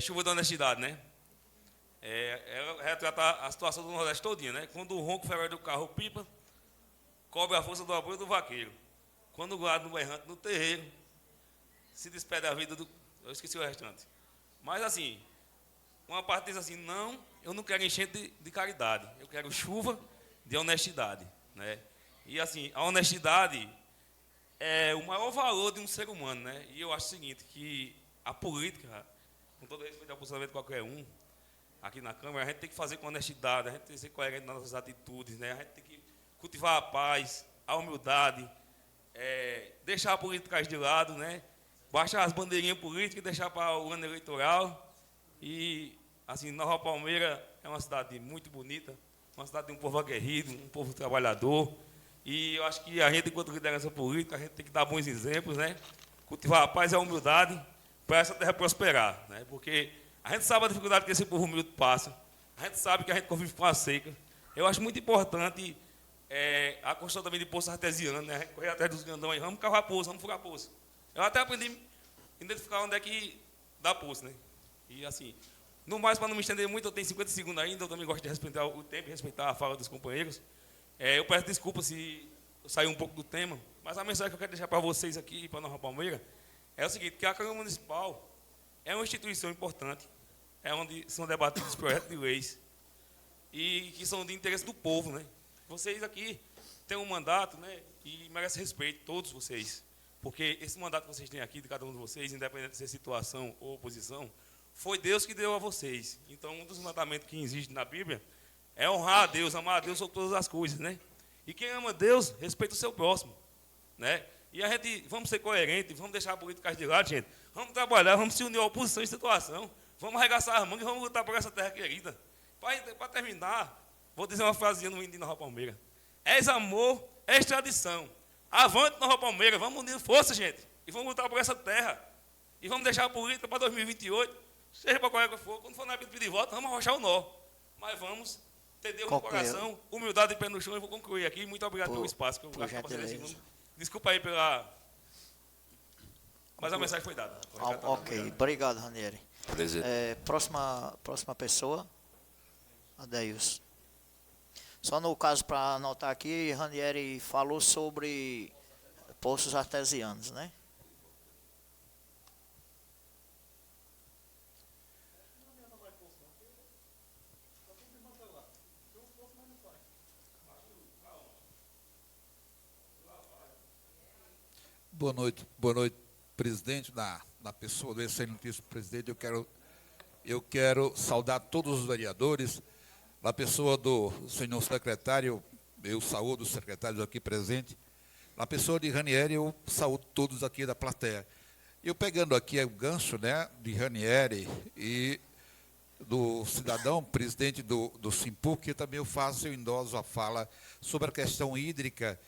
[SPEAKER 3] chuva da honestidade, né? Ela retrata a situação do Nordeste todinha, né? Quando o ronco feroz do carro pipa, cobre a força do apoio do vaqueiro. Quando o gado no errante no terreiro, se despede a vida do... Eu esqueci o restante. Mas assim, uma parte diz assim, não, eu não quero enchente de caridade, eu quero chuva de honestidade, né? E assim, a honestidade é o maior valor de um ser humano, né? E eu acho o seguinte, que a política, com todo respeito ao posicionamento de qualquer um, aqui na Câmara, a gente tem que fazer com honestidade, a gente tem que ser coerente nas nossas atitudes, né? A gente tem que cultivar a paz, a humildade, deixar a política de lado, né? Baixar as bandeirinhas políticas e deixar para o ano eleitoral. E, assim, Nova Palmeira é uma cidade muito bonita, uma cidade de um povo aguerrido, um povo trabalhador. E eu acho que a gente, enquanto liderança política, a gente tem que dar bons exemplos, né? Cultivar a paz e a humildade para essa terra prosperar, né? Porque a gente sabe a dificuldade que esse povo humilde passa, a gente sabe que a gente convive com a seca. Eu acho muito importante a construção também de poços artesianos, né? A gente correr atrás dos grandão aí, vamos cavar poço, vamos furar poço. Eu até aprendi a identificar onde é que dá poço, né? E assim, no mais, para não me estender muito, eu tenho 50 segundos ainda, eu também gosto de respeitar o tempo e respeitar a fala dos companheiros. Eu peço desculpa se eu sair um pouco do tema, mas a mensagem que eu quero deixar para vocês aqui e para a Nova Palmeira é o seguinte, que a Câmara Municipal é uma instituição importante, é onde são debatidos projetos de leis e que são de interesse do povo, né? Vocês aqui têm um mandato, né, e merecem respeito, todos vocês, porque esse mandato que vocês têm aqui, de cada um de vocês, independente de ser situação ou oposição, foi Deus que deu a vocês. Então, um dos mandamentos que existe na Bíblia é honrar a Deus, amar a Deus sobre todas as coisas, né? E quem ama Deus, respeita o seu próximo, né? E a gente, vamos ser coerentes, vamos deixar a política de lado, gente. Vamos trabalhar, vamos se unir à oposição em situação. Vamos arregaçar as mangas e vamos lutar por essa terra querida. Para terminar, vou dizer uma frasinha no hino de Nova Palmeira. És amor, és tradição. Avante, Nova Palmeira, vamos unir força, gente. E vamos lutar por essa terra. E vamos deixar a política para 2028, seja para qualquer que for. Quando for na vida de volta, vamos arrochar o nó. Mas vamos ter Deus no coração, humildade e pé no chão. Eu vou concluir aqui. Muito obrigado pelo espaço que eu acho que Desculpa aí pela... Mas a mensagem foi dada.
[SPEAKER 1] Ok, obrigado, Ranieri.
[SPEAKER 5] Presidente.
[SPEAKER 1] Próxima pessoa, Adeilson. Só no caso, para anotar aqui, Ranieri falou sobre poços artesianos, né?
[SPEAKER 9] Boa noite, presidente, na pessoa do excelentíssimo presidente. Eu quero saudar todos os vereadores, na pessoa do senhor secretário, eu saúdo os secretários aqui presentes, na pessoa de Ranieri, eu saúdo todos aqui da plateia. Eu pegando aqui o gancho, né, de Ranieri e do cidadão, presidente do Simpuc, também eu endosso a fala sobre a questão hídrica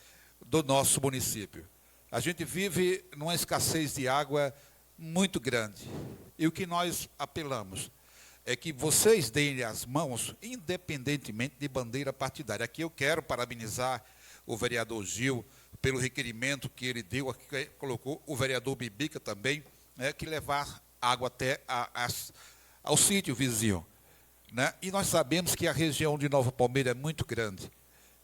[SPEAKER 9] do nosso município. A gente vive numa escassez de água muito grande. E o que nós apelamos é que vocês deem as mãos, independentemente de bandeira partidária. Aqui eu quero parabenizar o vereador Gil pelo requerimento que ele deu, aqui colocou o vereador Bibica também, né, que levar água até ao sítio vizinho. Né? E nós sabemos que a região de Nova Palmeira é muito grande,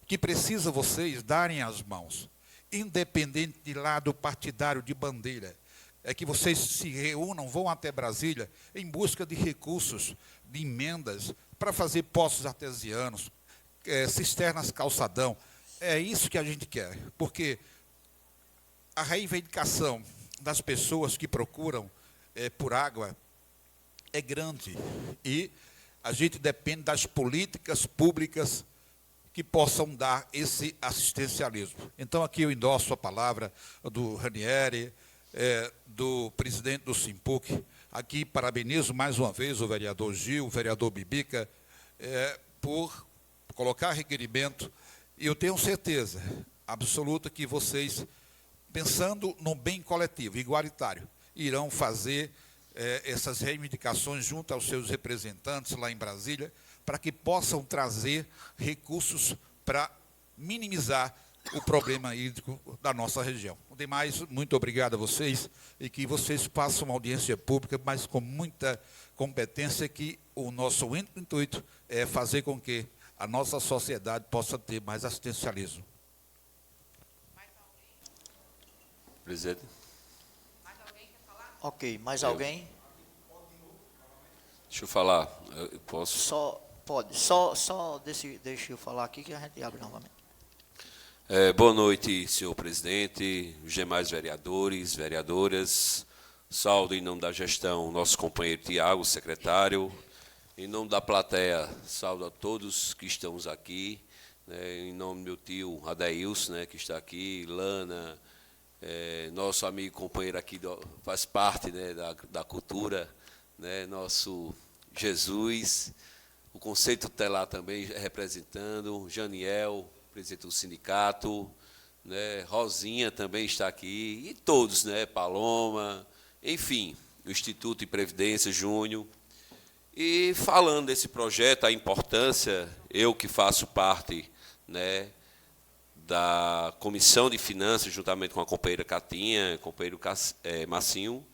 [SPEAKER 9] que precisa vocês darem as mãos, independente de lado partidário, de bandeira, é que vocês se reúnam, vão até Brasília, em busca de recursos, de emendas, para fazer poços artesianos, cisternas calçadão. É isso que a gente quer, porque a reivindicação das pessoas que procuram por água é grande, e a gente depende das políticas públicas que possam dar esse assistencialismo. Então, aqui eu endosso a palavra do Ranieri, do presidente do Simpuc. Aqui parabenizo mais uma vez o vereador Gil, o vereador Bibica, por colocar requerimento. E eu tenho certeza absoluta que vocês, pensando no bem coletivo, igualitário, irão fazer essas reivindicações junto aos seus representantes lá em Brasília, para que possam trazer recursos para minimizar o problema hídrico da nossa região. Demais, muito obrigado a vocês, e que vocês façam uma audiência pública, mas com muita competência, que o nosso único intuito é fazer com que a nossa sociedade possa ter mais assistencialismo.
[SPEAKER 5] Presidente.
[SPEAKER 1] Ok, mais alguém?
[SPEAKER 5] Deixa eu falar. Eu posso?
[SPEAKER 1] Pode. Só deixa eu falar aqui que a gente abre novamente.
[SPEAKER 5] Boa noite, senhor presidente, os demais vereadores, vereadoras. Saúdo em nome da gestão o nosso companheiro Tiago, secretário. Em nome da plateia, saúdo a todos que estamos aqui. Né, em nome do meu tio Adeilson, né, que está aqui, Lana, nosso amigo companheiro aqui, faz parte, né, da cultura, né, nosso Jesus, o Conceito Tutelar também representando, Janiel, presidente do sindicato, né, Rosinha também está aqui, e todos, né, Paloma, enfim, o Instituto de Previdência, Júnior. E falando desse projeto, a importância, eu que faço parte, né, da Comissão de Finanças, juntamente com a companheira Catinha, companheiro Massinho.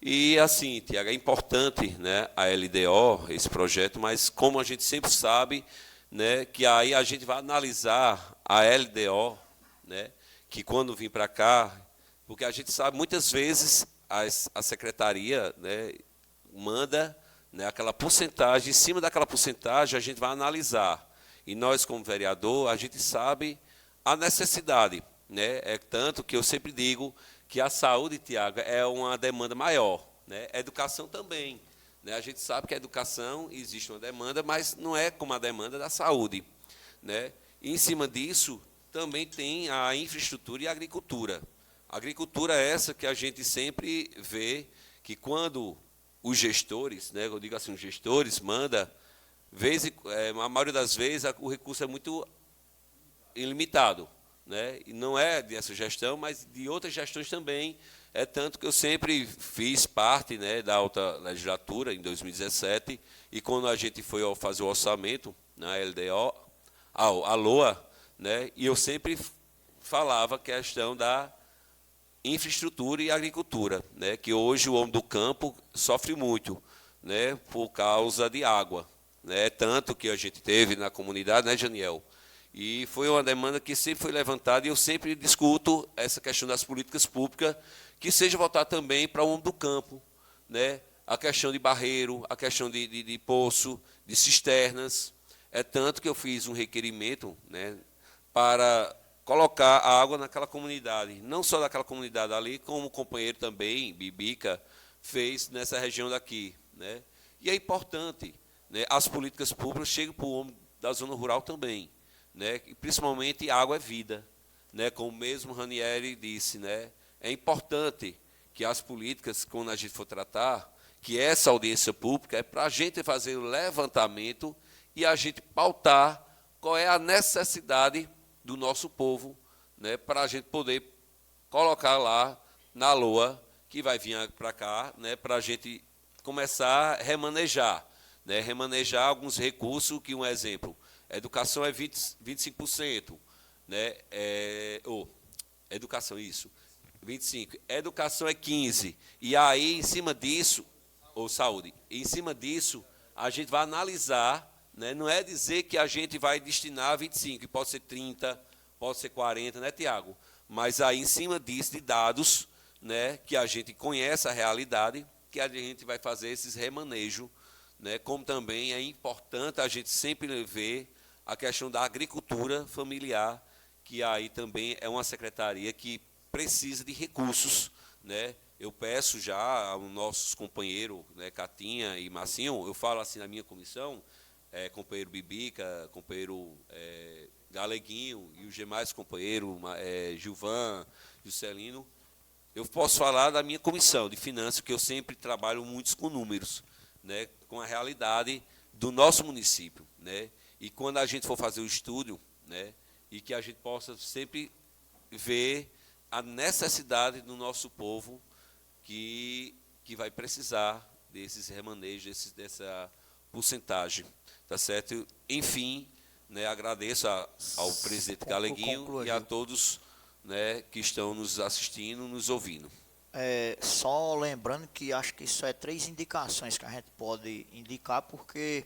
[SPEAKER 5] E, assim, Tiago, é importante, né, a LDO, esse projeto, mas como a gente sempre sabe, né, que aí a gente vai analisar a LDO, né, que quando vim para cá, porque a gente sabe, muitas vezes, a secretaria, né, manda, né, aquela porcentagem, em cima daquela porcentagem a gente vai analisar. E nós, como vereador, a gente sabe a necessidade, né? É tanto que eu sempre digo que a saúde, Tiago, é uma demanda maior, né? A educação também, né? A gente sabe que a educação existe uma demanda, mas não é como a demanda da saúde, né? E, em cima disso, também tem a infraestrutura e a agricultura. A agricultura é essa que a gente sempre vê que quando os gestores, né, eu digo assim, os gestores mandam, a maioria das vezes o recurso é muito ilimitado, né? E não é dessa gestão, mas de outras gestões também. É tanto que eu sempre fiz parte, né, da alta legislatura, em 2017, e quando a gente foi fazer o orçamento na LDO, a LOA, né, e eu sempre falava a questão da infraestrutura e agricultura, né, que hoje o homem do campo sofre muito, né, por causa de água, né, tanto que a gente teve na comunidade, né, Janiel? E foi uma demanda que sempre foi levantada, e eu sempre discuto essa questão das políticas públicas, que seja voltar também para o homem do campo, né, a questão de barreiro, a questão de poço, de cisternas. É tanto que eu fiz um requerimento, né, para colocar a água naquela comunidade, não só daquela comunidade ali, como o companheiro também, Bibica, fez nessa região daqui, né? E é importante, né, as políticas públicas cheguem para o homem da zona rural também, né? E principalmente água é vida, né? Como mesmo Ranieri disse, né? É importante que as políticas, quando a gente for tratar, que essa audiência pública é para a gente fazer o levantamento e a gente pautar qual é a necessidade do nosso povo, né, para a gente poder colocar lá na LOA, que vai vir para cá, né, para a gente começar a remanejar, né, remanejar alguns recursos, que um exemplo, educação é 25%, né, educação, isso, 25%, educação é 15%, e aí, em cima disso, ou saúde, em cima disso, a gente vai analisar, né, não é dizer que a gente vai destinar 25%, pode ser 30%, pode ser 40%, né, Tiago? Mas aí, em cima disso, de dados, né, que a gente conhece a realidade, que a gente vai fazer esses remanejos, né, como também é importante a gente sempre ver a questão da agricultura familiar, que aí também é uma secretaria que precisa de recursos, né? Eu peço já aos nossos companheiros, né, Catinha e Massinho, eu falo assim na minha comissão, companheiro Bibica, companheiro Galeguinho e os demais companheiros, Gilvan, Juscelino, eu posso falar da minha comissão de finanças, que eu sempre trabalho muito com números, né, com a realidade do nosso município, né, e quando a gente for fazer o estudo, né, e que a gente possa sempre ver a necessidade do nosso povo que vai precisar desses remanejos, dessa porcentagem, tá certo? Enfim, né, agradeço ao presidente Galeguinho e a todos, né, que estão nos assistindo, nos ouvindo.
[SPEAKER 1] Só lembrando que acho que isso é 3 indicações que a gente pode indicar, porque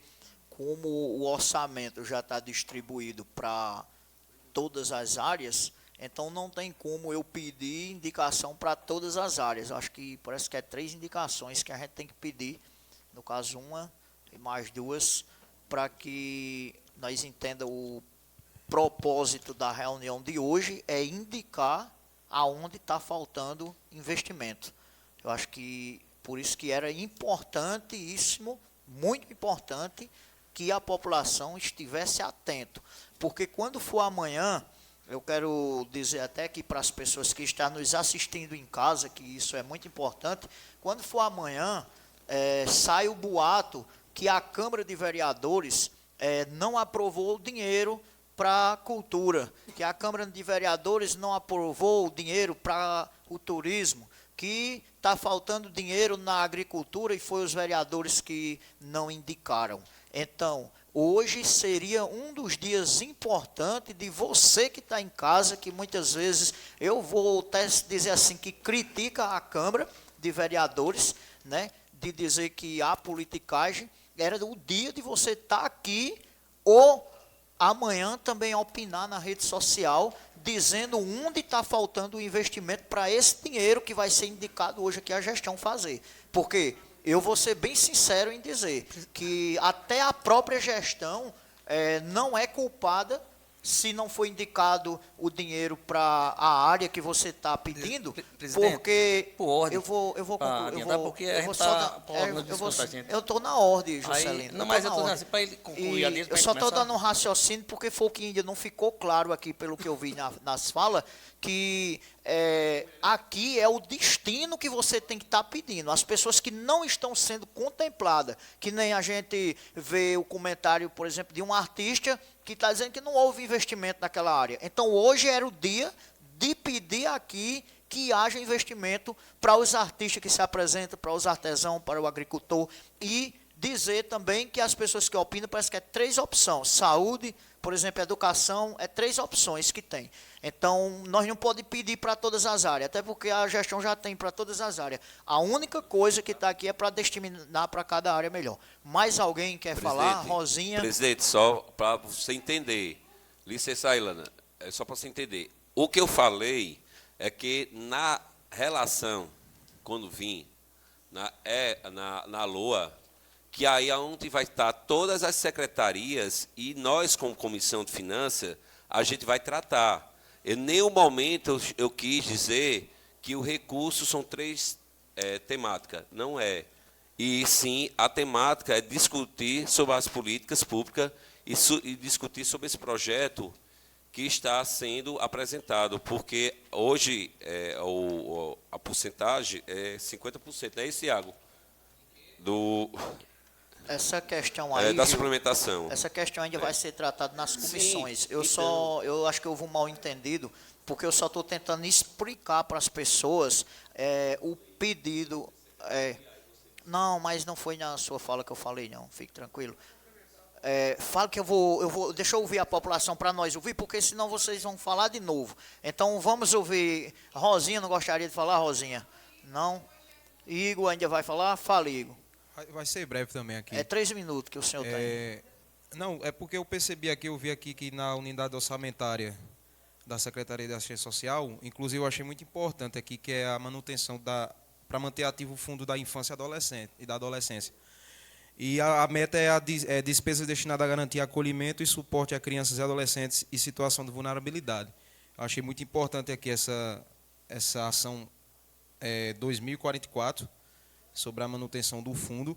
[SPEAKER 1] como o orçamento já está distribuído para todas as áreas, então não tem como eu pedir indicação para todas as áreas. Acho que parece que é 3 indicações que a gente tem que pedir, no caso uma e mais 2, para que nós entendamos o propósito da reunião de hoje é indicar aonde está faltando investimento. Eu acho que por isso que era importantíssimo, muito importante, que a população estivesse atento, porque quando for amanhã, eu quero dizer até que para as pessoas que estão nos assistindo em casa, que isso é muito importante, quando for amanhã, sai o boato que a Câmara de Vereadores não aprovou o dinheiro para a cultura, que a Câmara de Vereadores não aprovou o dinheiro para o turismo, que está faltando dinheiro na agricultura e foi os vereadores que não indicaram. Então, hoje seria um dos dias importantes de você que está em casa, que muitas vezes eu vou até dizer assim, que critica a Câmara de Vereadores, né, de dizer que há politicagem, era o dia de você estar aqui ou amanhã também opinar na rede social, dizendo onde está faltando o investimento para esse dinheiro que vai ser indicado hoje aqui a gestão fazer. Porque eu vou ser bem sincero em dizer que até a própria gestão não é culpada se não foi indicado o dinheiro para a área que você está pedindo, porque
[SPEAKER 4] por ordem,
[SPEAKER 1] eu vou concluir, eu estou na ordem, Juscelino.
[SPEAKER 4] Não, mas eu estou dizendo assim, para ele concluir ali,
[SPEAKER 1] eu só estou dando um raciocínio, porque foi o que ainda não ficou claro aqui, pelo que eu vi nas falas, que aqui é o destino que você tem que estar pedindo. As pessoas que não estão sendo contempladas, que nem a gente vê o comentário, por exemplo, de um artista que está dizendo que não houve investimento naquela área. Então, hoje era o dia de pedir aqui que haja investimento para os artistas que se apresentam, para os artesãos, para o agricultor, e dizer também que as pessoas que opinam, parece que é 3 opções. Saúde, por exemplo, educação, é 3 opções que tem. Então, nós não podemos pedir para todas as áreas, até porque a gestão já tem para todas as áreas. A única coisa que está aqui é para destinar para cada área melhor. Mais alguém quer falar? Rosinha.
[SPEAKER 5] Presidente, só para você entender. Licença, Ilana, é só para você entender. O que eu falei é que na relação, quando vim, na LOA, que aí é onde vai estar todas as secretarias e nós, como Comissão de Finanças, a gente vai tratar. Em nenhum momento eu quis dizer que o recurso são 3 temáticas. Não é. E sim, a temática é discutir sobre as políticas públicas e discutir sobre esse projeto que está sendo apresentado, porque hoje a porcentagem é 50%, não é isso, Iago?
[SPEAKER 1] Essa questão aí,
[SPEAKER 5] da suplementação.
[SPEAKER 1] Essa questão ainda vai ser tratada nas comissões.
[SPEAKER 5] Sim,
[SPEAKER 1] Eu acho que houve um mal entendido, porque eu só estou tentando explicar para as pessoas o pedido. Não, mas não foi na sua fala que eu falei, não. Fique tranquilo. Fala que eu vou. Deixa eu ouvir a população para nós ouvir, porque senão vocês vão falar de novo. Então vamos ouvir. Rosinha, não gostaria de falar, Rosinha? Não? Igor ainda vai falar? Fala, Igor.
[SPEAKER 8] Vai ser breve também aqui.
[SPEAKER 1] É 3 minutos que o senhor tem.
[SPEAKER 8] Não, é porque eu percebi aqui, eu vi aqui que na unidade orçamentária da Secretaria de Assistência Social, inclusive eu achei muito importante aqui, que é a manutenção para manter ativo o fundo da infância e da adolescência. E a meta é despesas destinadas a garantir acolhimento e suporte a crianças e adolescentes em situação de vulnerabilidade. Eu achei muito importante aqui essa ação 2044, sobre a manutenção do fundo,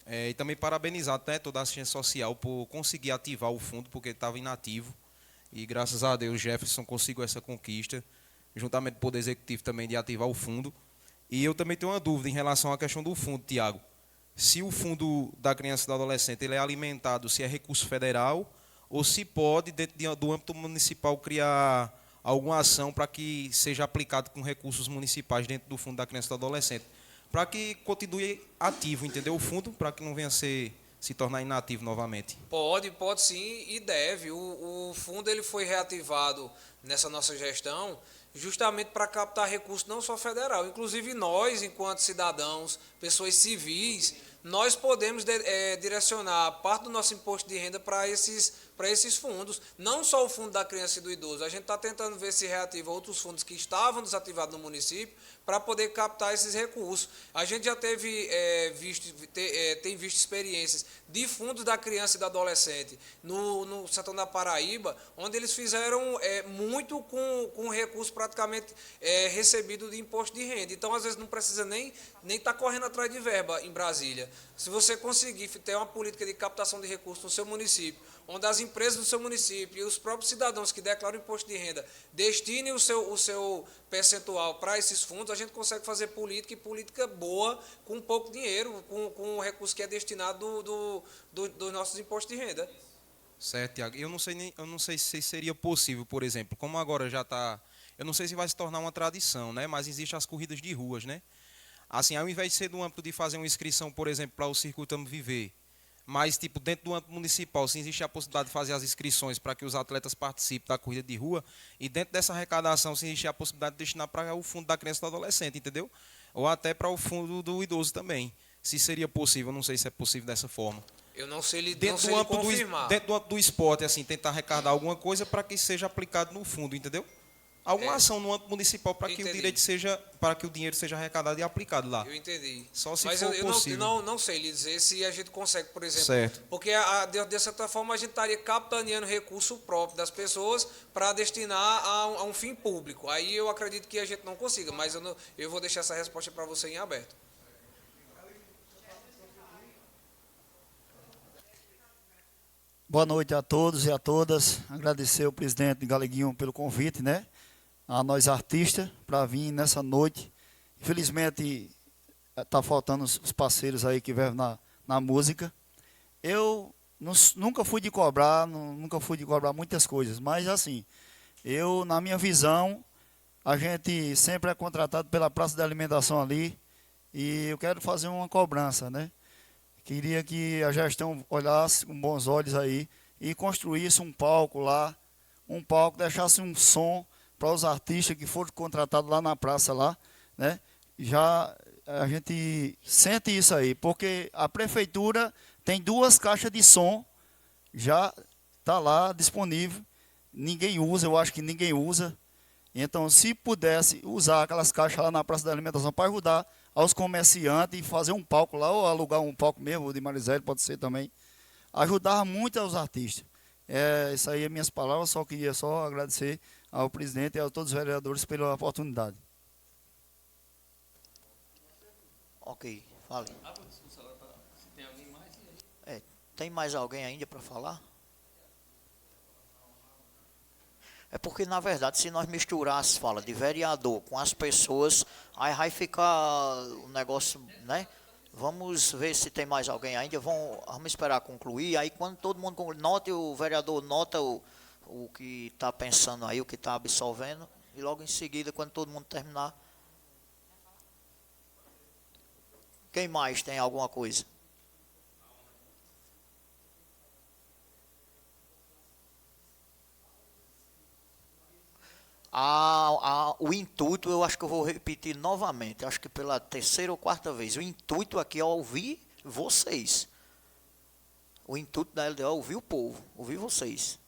[SPEAKER 8] e também parabenizar toda a assistência social por conseguir ativar o fundo, porque estava inativo, e graças a Deus Jefferson conseguiu essa conquista, juntamente com o Poder Executivo também, de ativar o fundo. E eu também tenho uma dúvida em relação à questão do fundo, Tiago. Se o fundo da criança e do adolescente ele é alimentado, se é recurso federal, ou se pode, dentro do âmbito municipal, criar alguma ação para que seja aplicado com recursos municipais dentro do fundo da criança e do adolescente, para que continue ativo, entendeu? O fundo, para que não venha se tornar inativo novamente.
[SPEAKER 2] Pode sim e deve. O fundo ele foi reativado nessa nossa gestão justamente para captar recursos não só federal. Inclusive nós, enquanto cidadãos, pessoas civis, nós podemos direcionar parte do nosso imposto de renda para esses fundos, não só o fundo da criança e do idoso. A gente está tentando ver se reativa outros fundos que estavam desativados no município para poder captar esses recursos. A gente já tem visto experiências de fundos da criança e do adolescente no Sertão da Paraíba, onde eles fizeram muito com recurso praticamente recebido de imposto de renda. Então, às vezes, não precisa nem estar correndo atrás de verba em Brasília. Se você conseguir ter uma política de captação de recursos no seu município, onde as empresas do seu município e os próprios cidadãos que declaram imposto de renda destinem o seu percentual para esses fundos, a gente consegue fazer política boa com pouco dinheiro, com o recurso que é destinado dos nossos impostos de renda.
[SPEAKER 8] Certo, Tiago. Eu não sei se seria possível, por exemplo, como agora já está... Eu não sei se vai se tornar uma tradição, né? Mas existem as corridas de ruas, né? Assim, ao invés de ser no âmbito de fazer uma inscrição, por exemplo, para o Circuito Amo Viver, mas, tipo, dentro do âmbito municipal, se existe a possibilidade de fazer as inscrições para que os atletas participem da corrida de rua, e dentro dessa arrecadação, se existe a possibilidade de destinar para o fundo da criança e do adolescente, entendeu? Ou até para o fundo do idoso também. Se seria possível, não sei se é possível dessa forma.
[SPEAKER 2] Eu não sei lhe
[SPEAKER 8] confirmar. Dentro do âmbito do esporte, assim, tentar arrecadar alguma coisa para que seja aplicado no fundo, entendeu? Alguma ação no âmbito municipal para que o dinheiro seja arrecadado e aplicado lá.
[SPEAKER 2] Eu entendi.
[SPEAKER 8] Só se
[SPEAKER 2] Mas
[SPEAKER 8] for
[SPEAKER 2] eu
[SPEAKER 8] possível.
[SPEAKER 2] não sei lhe dizer se a gente consegue, por exemplo.
[SPEAKER 8] Certo.
[SPEAKER 2] Porque, de certa forma, a gente estaria capitaneando recurso próprio das pessoas para destinar a um fim público. Aí eu acredito que a gente não consiga, mas eu vou deixar essa resposta para você em aberto.
[SPEAKER 10] Boa noite a todos e a todas. Agradecer ao presidente Galeguinho pelo convite, né? A nós artistas, para vir nessa noite. Infelizmente, está faltando os parceiros aí que vêm na música. Eu nunca fui de cobrar, muitas coisas, mas assim, na minha visão, a gente sempre é contratado pela praça de alimentação ali, e eu quero fazer uma cobrança, né? Queria que a gestão olhasse com bons olhos aí e construísse um palco lá, deixasse um som para os artistas que foram contratados lá na praça lá, né? Já a gente sente isso aí, porque a prefeitura tem 2 caixas de som, já está lá disponível, ninguém usa, eu acho que ninguém usa. Então, se pudesse usar aquelas caixas lá na Praça da Alimentação para ajudar aos comerciantes e fazer um palco lá, ou alugar um palco mesmo, de Marizete, pode ser também, ajudar muito aos artistas. Isso aí é minhas palavras, só queria agradecer ao presidente e a todos os vereadores pela oportunidade.
[SPEAKER 1] Ok, fale.
[SPEAKER 4] Se tem alguém mais, e aí?
[SPEAKER 1] Tem mais alguém ainda para falar? É porque, na verdade, se nós misturar as falas de vereador com as pessoas, aí vai ficar o negócio, né? Vamos ver se tem mais alguém ainda. Vamos esperar concluir. Aí, quando todo mundo concluir, note, o vereador nota o que está pensando aí, o que está absolvendo. E logo em seguida, quando todo mundo terminar. Quem mais tem alguma coisa? O intuito, eu acho que eu vou repetir novamente, acho que pela 3ª ou 4ª vez. O intuito aqui é ouvir vocês. O intuito da LDO é ouvir o povo, ouvir vocês.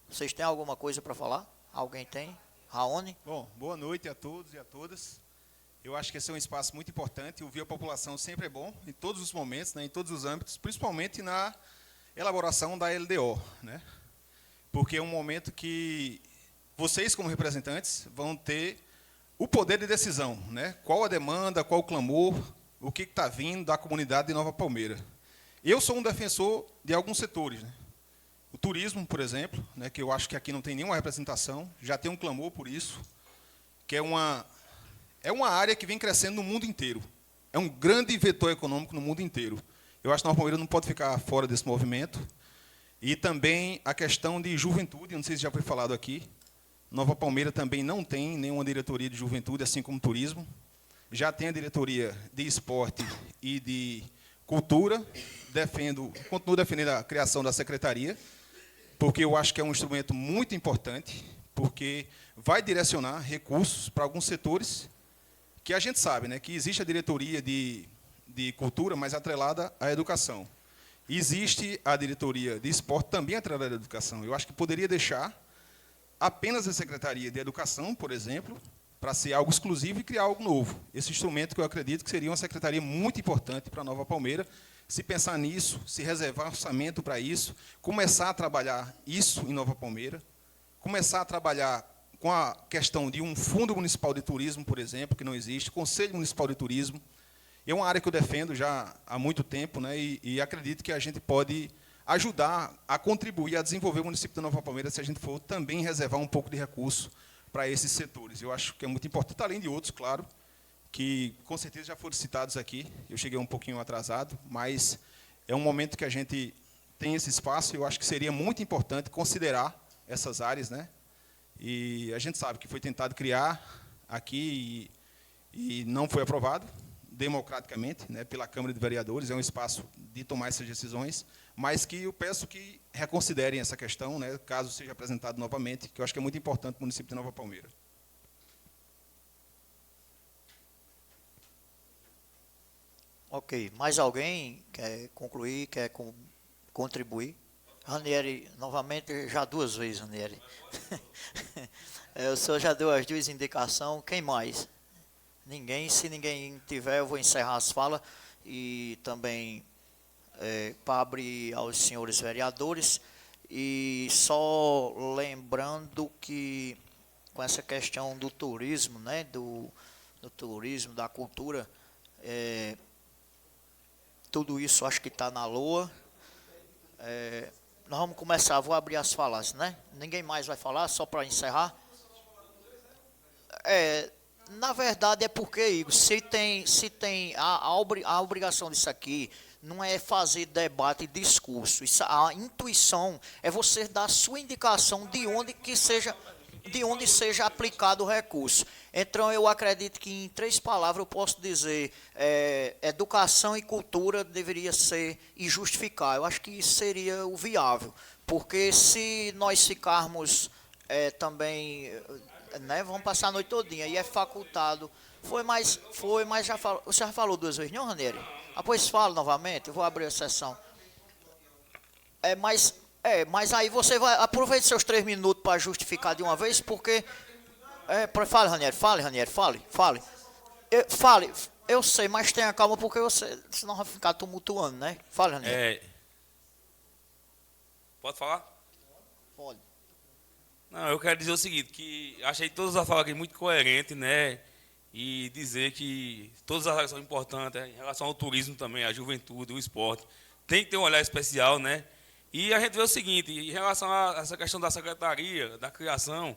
[SPEAKER 1] Vocês têm alguma coisa para falar? Alguém tem? Raoni?
[SPEAKER 11] Bom, boa noite a todos e a todas. Eu acho que esse é um espaço muito importante. Ouvir a população sempre é bom, em todos os momentos, né, em todos os âmbitos, principalmente na elaboração da LDO, né? Porque é um momento que vocês, como representantes, vão ter o poder de decisão, né? Qual a demanda, qual o clamor, o que está vindo da comunidade de Nova Palmeira. Eu sou um defensor de alguns setores, né? O turismo, por exemplo, né, que eu acho que aqui não tem nenhuma representação, já tem um clamor por isso, que é uma área que vem crescendo no mundo inteiro. É um grande vetor econômico no mundo inteiro. Eu acho que Nova Palmeira não pode ficar fora desse movimento. E também a questão de juventude, não sei se já foi falado aqui. Nova Palmeira também não tem nenhuma diretoria de juventude, assim como turismo. Já tem a diretoria de esporte e de cultura. Continuo defendendo a criação da secretaria, porque eu acho que é um instrumento muito importante, porque vai direcionar recursos para alguns setores que a gente sabe, né, que existe a diretoria de cultura, mas atrelada à educação. Existe a diretoria de esporte também atrelada à educação. Eu acho que poderia deixar apenas a Secretaria de Educação, por exemplo, para ser algo exclusivo e criar algo novo. Esse instrumento que eu acredito que seria uma secretaria muito importante para Nova Palmeira, se pensar nisso, se reservar orçamento para isso, começar a trabalhar isso em Nova Palmeira, começar a trabalhar com a questão de um fundo municipal de turismo, por exemplo, que não existe, Conselho Municipal de Turismo. É uma área que eu defendo já há muito tempo, né, e acredito que a gente pode ajudar a contribuir a desenvolver o município de Nova Palmeira se a gente for também reservar um pouco de recurso para esses setores. Eu acho que é muito importante, além de outros, claro, que com certeza já foram citados aqui. Eu cheguei um pouquinho atrasado, mas é um momento que a gente tem esse espaço e eu acho que seria muito importante considerar essas áreas, né? E a gente sabe que foi tentado criar aqui e não foi aprovado democraticamente, né, pela Câmara de Vereadores. É um espaço de tomar essas decisões, mas que eu peço que reconsiderem essa questão, né, caso seja apresentado novamente, que eu acho que é muito importante para o município de Nova Palmeira.
[SPEAKER 1] Ok. Mais alguém quer concluir, quer contribuir? Ranieri, novamente, já 2 vezes, Ranieri. O senhor já deu as 2 indicações. Quem mais? Ninguém. Se ninguém tiver, eu vou encerrar as falas e também para abrir aos senhores vereadores. E só lembrando que com essa questão do turismo, né, do turismo, da cultura, tudo isso acho que está na LOA. Nós vamos começar, vou abrir as falas, né? Ninguém mais vai falar, só para encerrar. Na verdade é porque, Igor, se tem a obrigação disso aqui, não é fazer debate e discurso. A intuição é você dar a sua indicação de onde que seja. de onde seja aplicado o recurso. Então, eu acredito que, em 3 palavras, eu posso dizer educação e cultura deveria ser e justificar. Eu acho que isso seria o viável, porque se nós ficarmos também, né, vamos passar a noite todinha, e é facultado, mas já falou, você já falou 2 vezes, não, Ranieri? Pois fala novamente, eu vou abrir a sessão. Mas aí você vai, aproveite seus 3 minutos para justificar de uma vez, porque... fale, Ranieri, fale. Fale, eu sei, mas tenha calma, porque você, senão vai ficar tumultuando, né? Fale, Ranieri.
[SPEAKER 3] Pode falar?
[SPEAKER 1] Pode.
[SPEAKER 3] Não, eu quero dizer o seguinte, que achei todas as falas aqui muito coerentes, né? E dizer que todas as áreas são importantes, em relação ao turismo também, à juventude, o esporte. Tem que ter um olhar especial, né? E a gente vê o seguinte, em relação a essa questão da secretaria, da criação,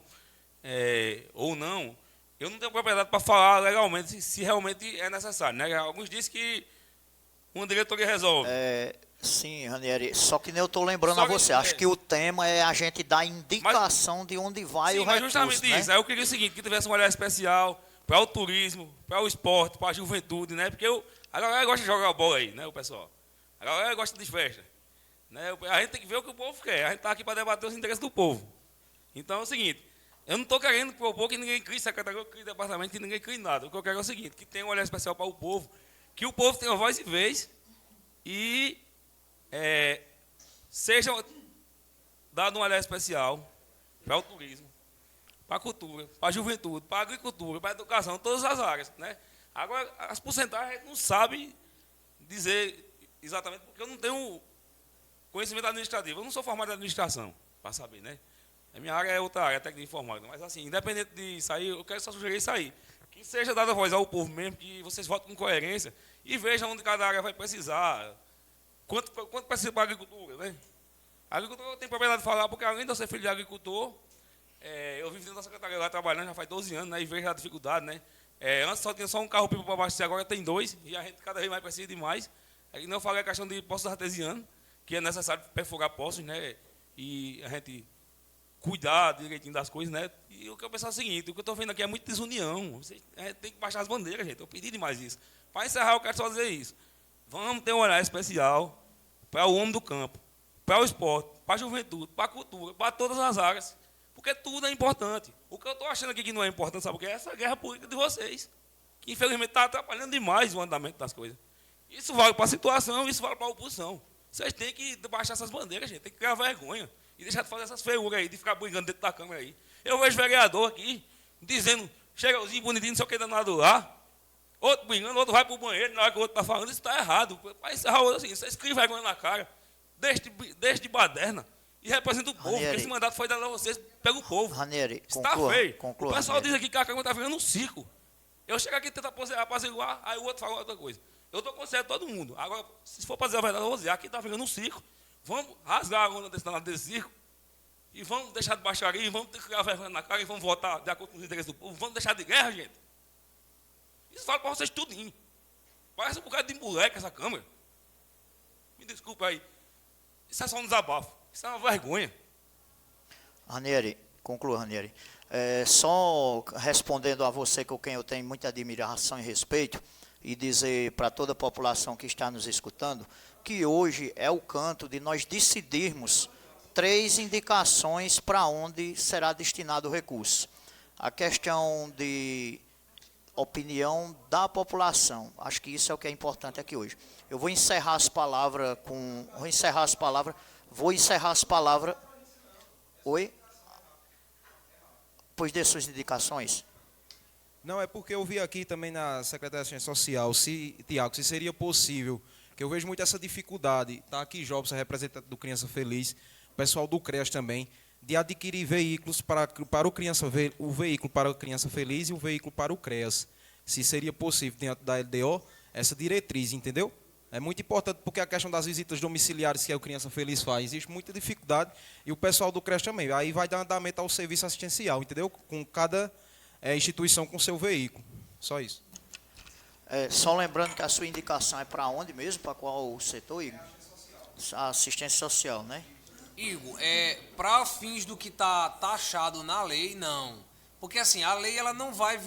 [SPEAKER 3] ou não, eu não tenho propriedade para falar legalmente se realmente é necessário, né? Alguns dizem que uma diretoria resolve.
[SPEAKER 1] Sim, Ranieri, só que nem eu estou lembrando a você, acho que o tema é a gente dar indicação de onde vai o recurso,
[SPEAKER 3] mas justamente
[SPEAKER 1] né?
[SPEAKER 3] isso, aí eu queria o seguinte, que tivesse um olhar especial para o turismo, para o esporte, para a juventude, né? Porque a galera gosta de jogar bola aí, né, o pessoal? A galera gosta de festa. Né? A gente tem que ver o que o povo quer. A gente está aqui para debater os interesses do povo. Então é o seguinte, eu não estou querendo propor que ninguém crie secretaria, que crie departamento, que ninguém crie nada. O que eu quero é o seguinte, que tenha um olhar especial para o povo, que o povo tenha voz e vez e seja dado um olhar especial para o turismo, para a cultura, para a juventude, para a agricultura, para a educação, todas as áreas. Né? Agora, as porcentagens a gente não sabe dizer exatamente, porque eu não tenho conhecimento administrativo. Eu não sou formado em administração, para saber, né? A minha área é outra área, técnica de informática. Mas, assim, independente de sair, eu quero só sugerir isso aí. Que seja dada voz ao povo mesmo, que vocês votem com coerência e vejam onde cada área vai precisar. Quanto precisa para a agricultura, né? A agricultura eu tenho propriedade de falar, porque além de eu ser filho de agricultor, eu vivo dentro da secretaria lá trabalhando já faz 12 anos, né? E vejo a dificuldade, né? Antes só tinha só um carro-pipa para abastecer, agora tem 2, e a gente cada vez mais precisa de mais. Aí não eu falei a questão de poços artesianos, que é necessário perfurar poços, né? E a gente cuidar direitinho das coisas, né? E o que eu penso é o seguinte, o que eu estou vendo aqui é muita desunião. A gente tem que baixar as bandeiras, gente. Eu pedi demais isso. Para encerrar, eu quero só dizer isso. Vamos ter um olhar especial para o homem do campo, para o esporte, para a juventude, para a cultura, para todas as áreas. Porque tudo é importante. O que eu estou achando aqui que não é importante, sabe o que é? Essa guerra política de vocês, que infelizmente está atrapalhando demais o andamento das coisas. Isso vale para a situação, isso vale para a oposição. Vocês têm que baixar essas bandeiras, gente. Tem que criar vergonha. E deixar de fazer essas feiuras aí, de ficar brigando dentro da Câmara aí. Eu vejo vereador aqui, dizendo, cheirosinho, bonitinho, não sei o que danado lá. Outro brigando, outro vai para o banheiro, na hora que o outro está falando, isso está errado. Para encerrar o assim, vocês criam vergonha na cara. Deixe de baderna. E representa o povo,
[SPEAKER 1] Ranieri,
[SPEAKER 3] porque esse mandato foi dado a vocês pelo povo.
[SPEAKER 1] Ranieri,
[SPEAKER 3] está feio.
[SPEAKER 1] Conclua,
[SPEAKER 3] o pessoal
[SPEAKER 1] Ranieri.
[SPEAKER 3] diz aqui que a Câmara está virando um circo. Eu chego aqui e tento apaziguar, aí o outro fala outra coisa. Eu estou conselho todo mundo. Agora, se for para dizer a verdade, eu vou dizer, aqui está virando um circo. Vamos rasgar a onda desse circo. E vamos deixar de baixaria, e vamos ter que criar vergonha na cara, e vamos votar de acordo com os interesses do povo. Vamos deixar de guerra, gente. Isso fala para vocês tudinho. Parece um bocado de moleque essa Câmara. Me desculpa aí. Isso é só um desabafo. Isso é uma vergonha.
[SPEAKER 1] Ranieri, conclua, Ranieri. Só respondendo a você, com quem eu tenho muita admiração e respeito, e dizer para toda a população que está nos escutando, que hoje é o canto de nós decidirmos 3 indicações para onde será destinado o recurso. A questão de opinião da população, acho que isso é o que é importante aqui hoje. Eu vou encerrar as palavras Oi? Pois dê suas indicações.
[SPEAKER 8] Não, é porque eu vi aqui também na Secretaria de Assistência Social, Tiago, se seria possível, que eu vejo muito essa dificuldade, está aqui Jobs, representante do Criança Feliz, o pessoal do CREAS também, de adquirir veículos para o veículo para a Criança Feliz e o veículo para o CREAS. Se seria possível, dentro da LDO, essa diretriz, entendeu? É muito importante porque a questão das visitas domiciliares que a Criança Feliz faz, existe muita dificuldade, e o pessoal do CREAS também. Aí vai dar andamento ao serviço assistencial, entendeu? Com cada instituição com seu veículo. Só isso.
[SPEAKER 1] Só lembrando que a sua indicação é para onde mesmo? Para qual setor, Igor? A assistência social, né?
[SPEAKER 2] Igor, para fins do que está taxado na lei, não. Porque assim, a lei ela não vai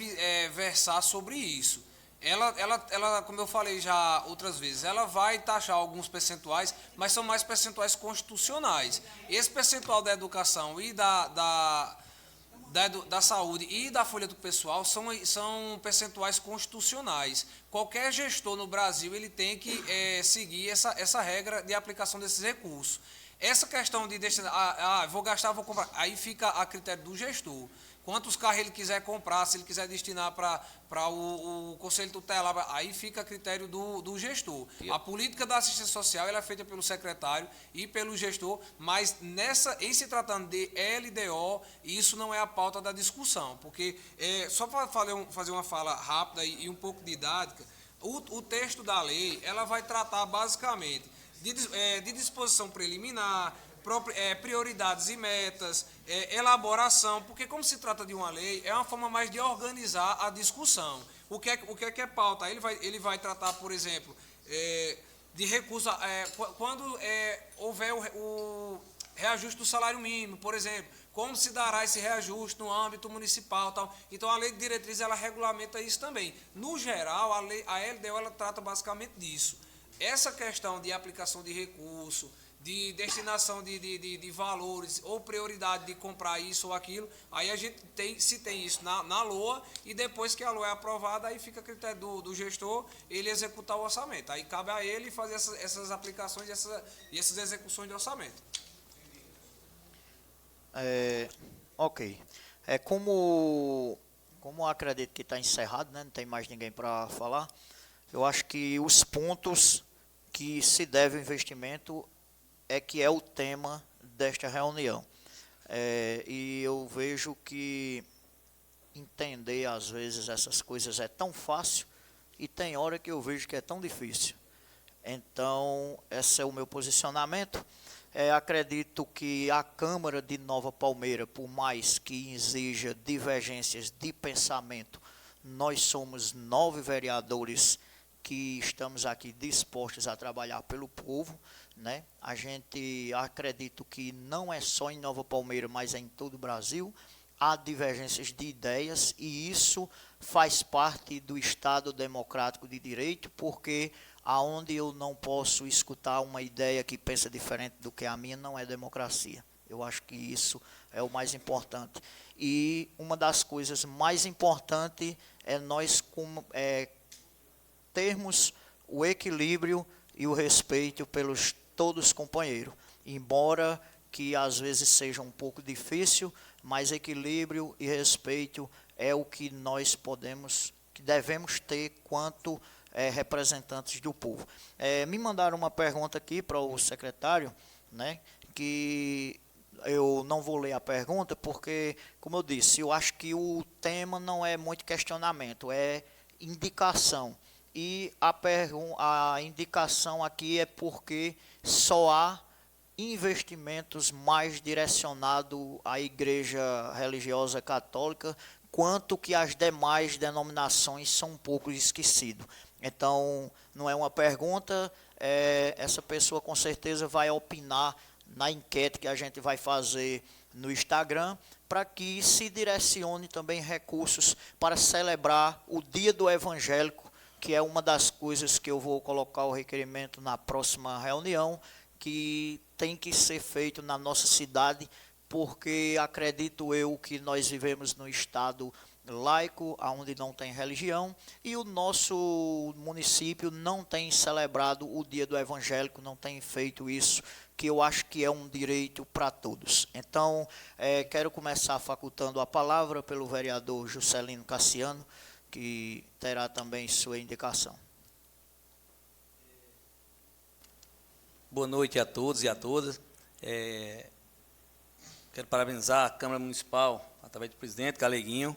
[SPEAKER 2] versar sobre isso. Ela, como eu falei já outras vezes, ela vai taxar alguns percentuais, mas são mais percentuais constitucionais. Esse percentual da educação e da saúde e da folha do pessoal são percentuais constitucionais. Qualquer gestor no Brasil ele tem que seguir essa regra de aplicação desses recursos. Essa questão de destinar, vou gastar, vou comprar, aí fica a critério do gestor. Quantos carros ele quiser comprar, se ele quiser destinar para o Conselho Tutelar, aí fica a critério do gestor. A política da assistência social ela é feita pelo secretário e pelo gestor, mas em se tratando de LDO, isso não é a pauta da discussão, porque, só para fazer uma fala rápida e um pouco didática, o texto da lei ela vai tratar basicamente de disposição preliminar, prioridades e metas, elaboração, porque como se trata de uma lei, é uma forma mais de organizar a discussão. O que é pauta? Ele vai tratar, por exemplo, de recursos, quando houver o reajuste do salário mínimo, por exemplo, como se dará esse reajuste no âmbito municipal, tal. Então a lei de diretriz ela regulamenta isso também. No geral, a LDO ela trata basicamente disso. Essa questão de aplicação de recurso, de destinação de valores ou prioridade de comprar isso ou aquilo, aí a gente tem isso na LOA, e depois que a LOA é aprovada, aí fica a critério do gestor ele executar o orçamento. Aí cabe a ele fazer essas aplicações e essas execuções de orçamento.
[SPEAKER 1] Ok. Como acredito que está encerrado, né, não tem mais ninguém para falar, eu acho que os pontos que se deve ao investimento que é o tema desta reunião. E eu vejo que entender, às vezes, essas coisas é tão fácil e tem hora que eu vejo que é tão difícil. Então, esse é o meu posicionamento. Acredito que a Câmara de Nova Palmeira, por mais que exija divergências de pensamento, nós somos 9 vereadores que estamos aqui dispostos a trabalhar pelo povo, né? A gente acredito que não é só em Nova Palmeira, mas é em todo o Brasil. Há divergências de ideias e isso faz parte do Estado democrático de direito, porque aonde eu não posso escutar uma ideia que pensa diferente do que a minha, não é democracia. Eu acho que isso é o mais importante. E uma das coisas mais importantes é nós termos o equilíbrio e o respeito pelos todos os companheiros, embora que às vezes seja um pouco difícil, mas equilíbrio e respeito é o que nós que devemos ter quanto representantes do povo. Me mandaram uma pergunta aqui para o secretário, né, que eu não vou ler a pergunta porque, como eu disse, eu acho que o tema não é muito questionamento, é indicação. E a indicação aqui é porque só há investimentos mais direcionados à Igreja Religiosa Católica, quanto que as demais denominações são um pouco esquecidas. Então, não é uma pergunta, essa pessoa com certeza vai opinar na enquete que a gente vai fazer no Instagram, para que se direcione também recursos para celebrar o Dia do Evangélico, que é uma das coisas que eu vou colocar o requerimento na próxima reunião, que tem que ser feito na nossa cidade, porque acredito eu que nós vivemos num estado laico, onde não tem religião, e o nosso município não tem celebrado o Dia do Evangélico, não tem feito isso, que eu acho que é um direito para todos. Então, quero começar facultando a palavra pelo vereador Juscelino Cassiano, que terá também sua indicação.
[SPEAKER 4] Boa noite a todos e a todas. Quero parabenizar a Câmara Municipal, através do presidente Galeguinho,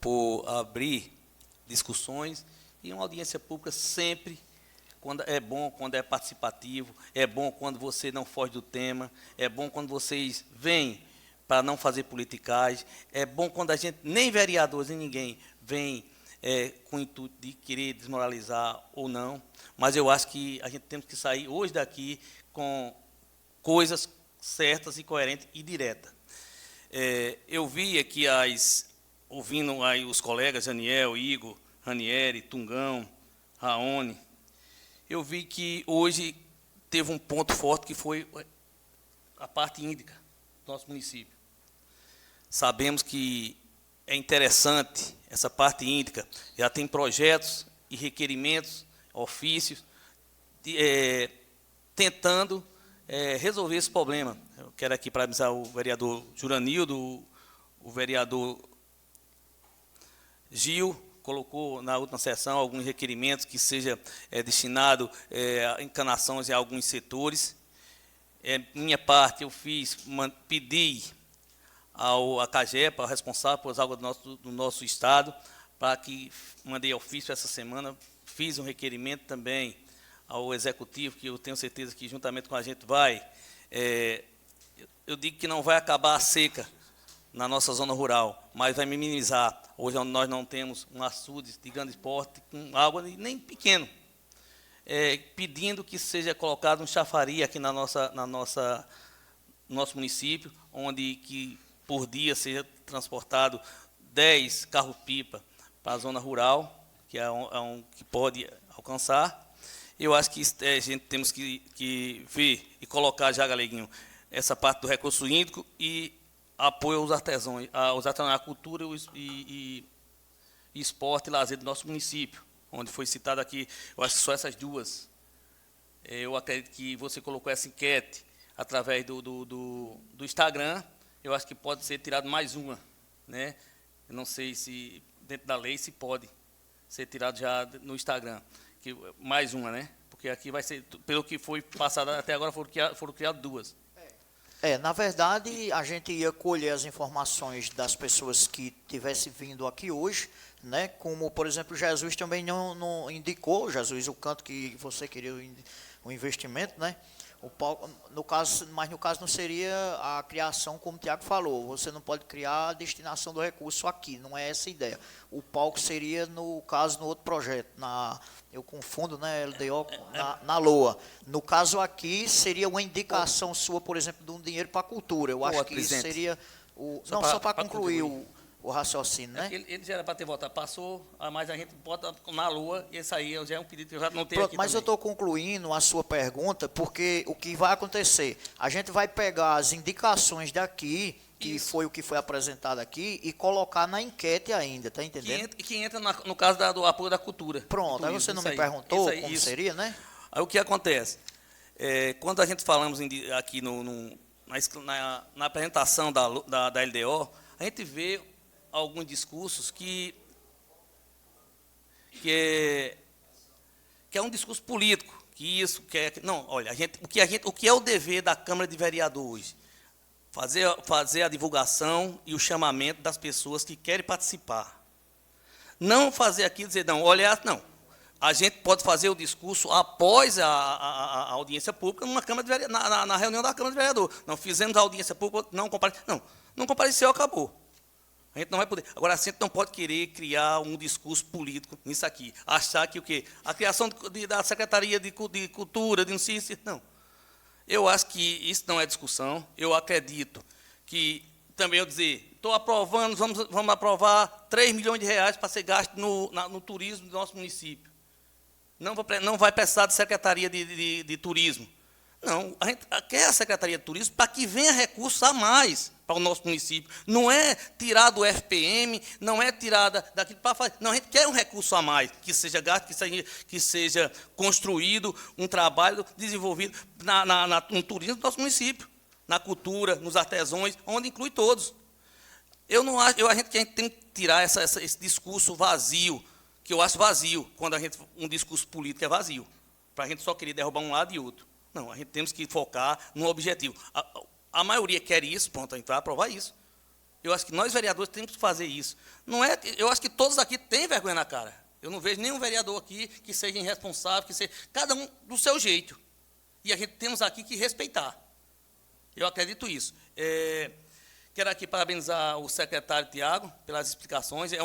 [SPEAKER 4] por abrir discussões e uma audiência pública sempre quando é bom, quando é participativo, é bom quando você não foge do tema, é bom quando vocês vêm para não fazer politicagem, é bom quando a gente, nem vereadores, nem ninguém, vem com o intuito de querer desmoralizar ou não, mas eu acho que a gente tem que sair hoje daqui com coisas certas e coerentes e diretas. Eu vi aqui, ouvindo aí os colegas, Daniel, Igor, Ranieri, Tungão, Raoni, eu vi que hoje teve um ponto forte que foi a parte hídrica do nosso município. Sabemos que é interessante essa parte hídrica, já tem projetos e requerimentos, ofícios, tentando resolver esse problema. Eu quero aqui parabenizar o vereador Juranildo, o vereador Gil, colocou na última sessão alguns requerimentos que seja destinado a encanações em alguns setores. Minha parte, eu pedi à CAGEPA, ao responsável pelas águas do nosso estado, para que mandei ofício essa semana, fiz um requerimento também ao executivo, que eu tenho certeza que juntamente com a gente vai. Eu digo que não vai acabar a seca na nossa zona rural, mas vai minimizar. Hoje nós não temos um açude de grande porte com água nem pequeno. Pedindo que seja colocado um chafariz aqui no nosso município, onde que por dia seja transportado 10 carros-pipa para a zona rural, que é um que pode alcançar. Eu acho que a gente temos que ver e colocar já, Galeguinho, essa parte do recurso hídrico e apoio aos artesãos, à cultura e esporte e lazer do nosso município, onde foi citado aqui, eu acho que só essas duas. Eu acredito que você colocou essa enquete através do Instagram, eu acho que pode ser tirado mais uma, né? Eu não sei se, dentro da lei, se pode ser tirado já no Instagram, mais uma, né? Porque aqui vai ser, pelo que foi passado até agora, foram criadas duas.
[SPEAKER 1] Na verdade, a gente ia colher as informações das pessoas que tivessem vindo aqui hoje, né? Como, por exemplo, Jesus também não indicou, Jesus, o canto que você queria, o investimento, né? Mas no caso não seria a criação, como o Tiago falou, você não pode criar a destinação do recurso aqui, não é essa a ideia. O palco seria, no caso, no outro projeto, eu confundo, né, LDO, na LOA. No caso aqui, seria uma indicação sua, por exemplo, de um dinheiro para a cultura. Eu acho que isso seria... Só para concluir o raciocínio, né?
[SPEAKER 4] Ele já era para ter votado, passou, mas a gente bota na lua, e esse aí já é um pedido que eu já não tenho.
[SPEAKER 1] Pronto,
[SPEAKER 4] aqui
[SPEAKER 1] mas
[SPEAKER 4] também.
[SPEAKER 1] eu estou concluindo a sua pergunta, porque o que vai acontecer? A gente vai pegar as indicações daqui, que foi o que foi apresentado aqui, e colocar na enquete ainda, tá entendendo?
[SPEAKER 4] Que entra no caso do apoio da cultura.
[SPEAKER 1] Pronto, aí você não me perguntou como seria, né?
[SPEAKER 4] Aí o que acontece? Quando a gente falamos aqui na apresentação da LDO, a gente vê alguns discursos que é um discurso político, o que é o dever da Câmara de Vereadores? Fazer a divulgação e o chamamento das pessoas que querem participar. Não fazer aqui dizer, não. A gente pode fazer o discurso após a audiência pública na reunião da Câmara de Vereadores. Não fizemos a audiência pública, não compareceu, acabou. A gente não vai poder. Agora, a gente não pode querer criar um discurso político nisso aqui. Achar que o quê? A criação da Secretaria de Cultura, de não sei se... Não. Eu acho que isso não é discussão. Eu acredito que, também eu dizer, estou aprovando, vamos aprovar 3 milhões de reais para ser gasto no turismo do nosso município. Não vai precisar de Secretaria de Turismo. Não, a gente quer a Secretaria de Turismo para que venha recursos a mais para o nosso município. Não é tirar do FPM, não é tirar daquilo para fazer. Não, a gente quer um recurso a mais, que seja gasto, que seja construído, um trabalho desenvolvido no turismo do nosso município, na cultura, nos artesãos, onde inclui todos. A gente tem que tirar esse discurso vazio, que eu acho vazio, quando um discurso político é vazio, para a gente só querer derrubar um lado e outro. Não, a gente temos que focar no objetivo. A maioria quer isso, pronto, a gente vai aprovar isso. Eu acho que nós, vereadores, temos que fazer isso. Eu acho que todos aqui têm vergonha na cara. Eu não vejo nenhum vereador aqui que seja irresponsável, cada um do seu jeito. E a gente temos aqui que respeitar. Eu acredito isso. Quero aqui parabenizar o secretário Tiago pelas explicações. É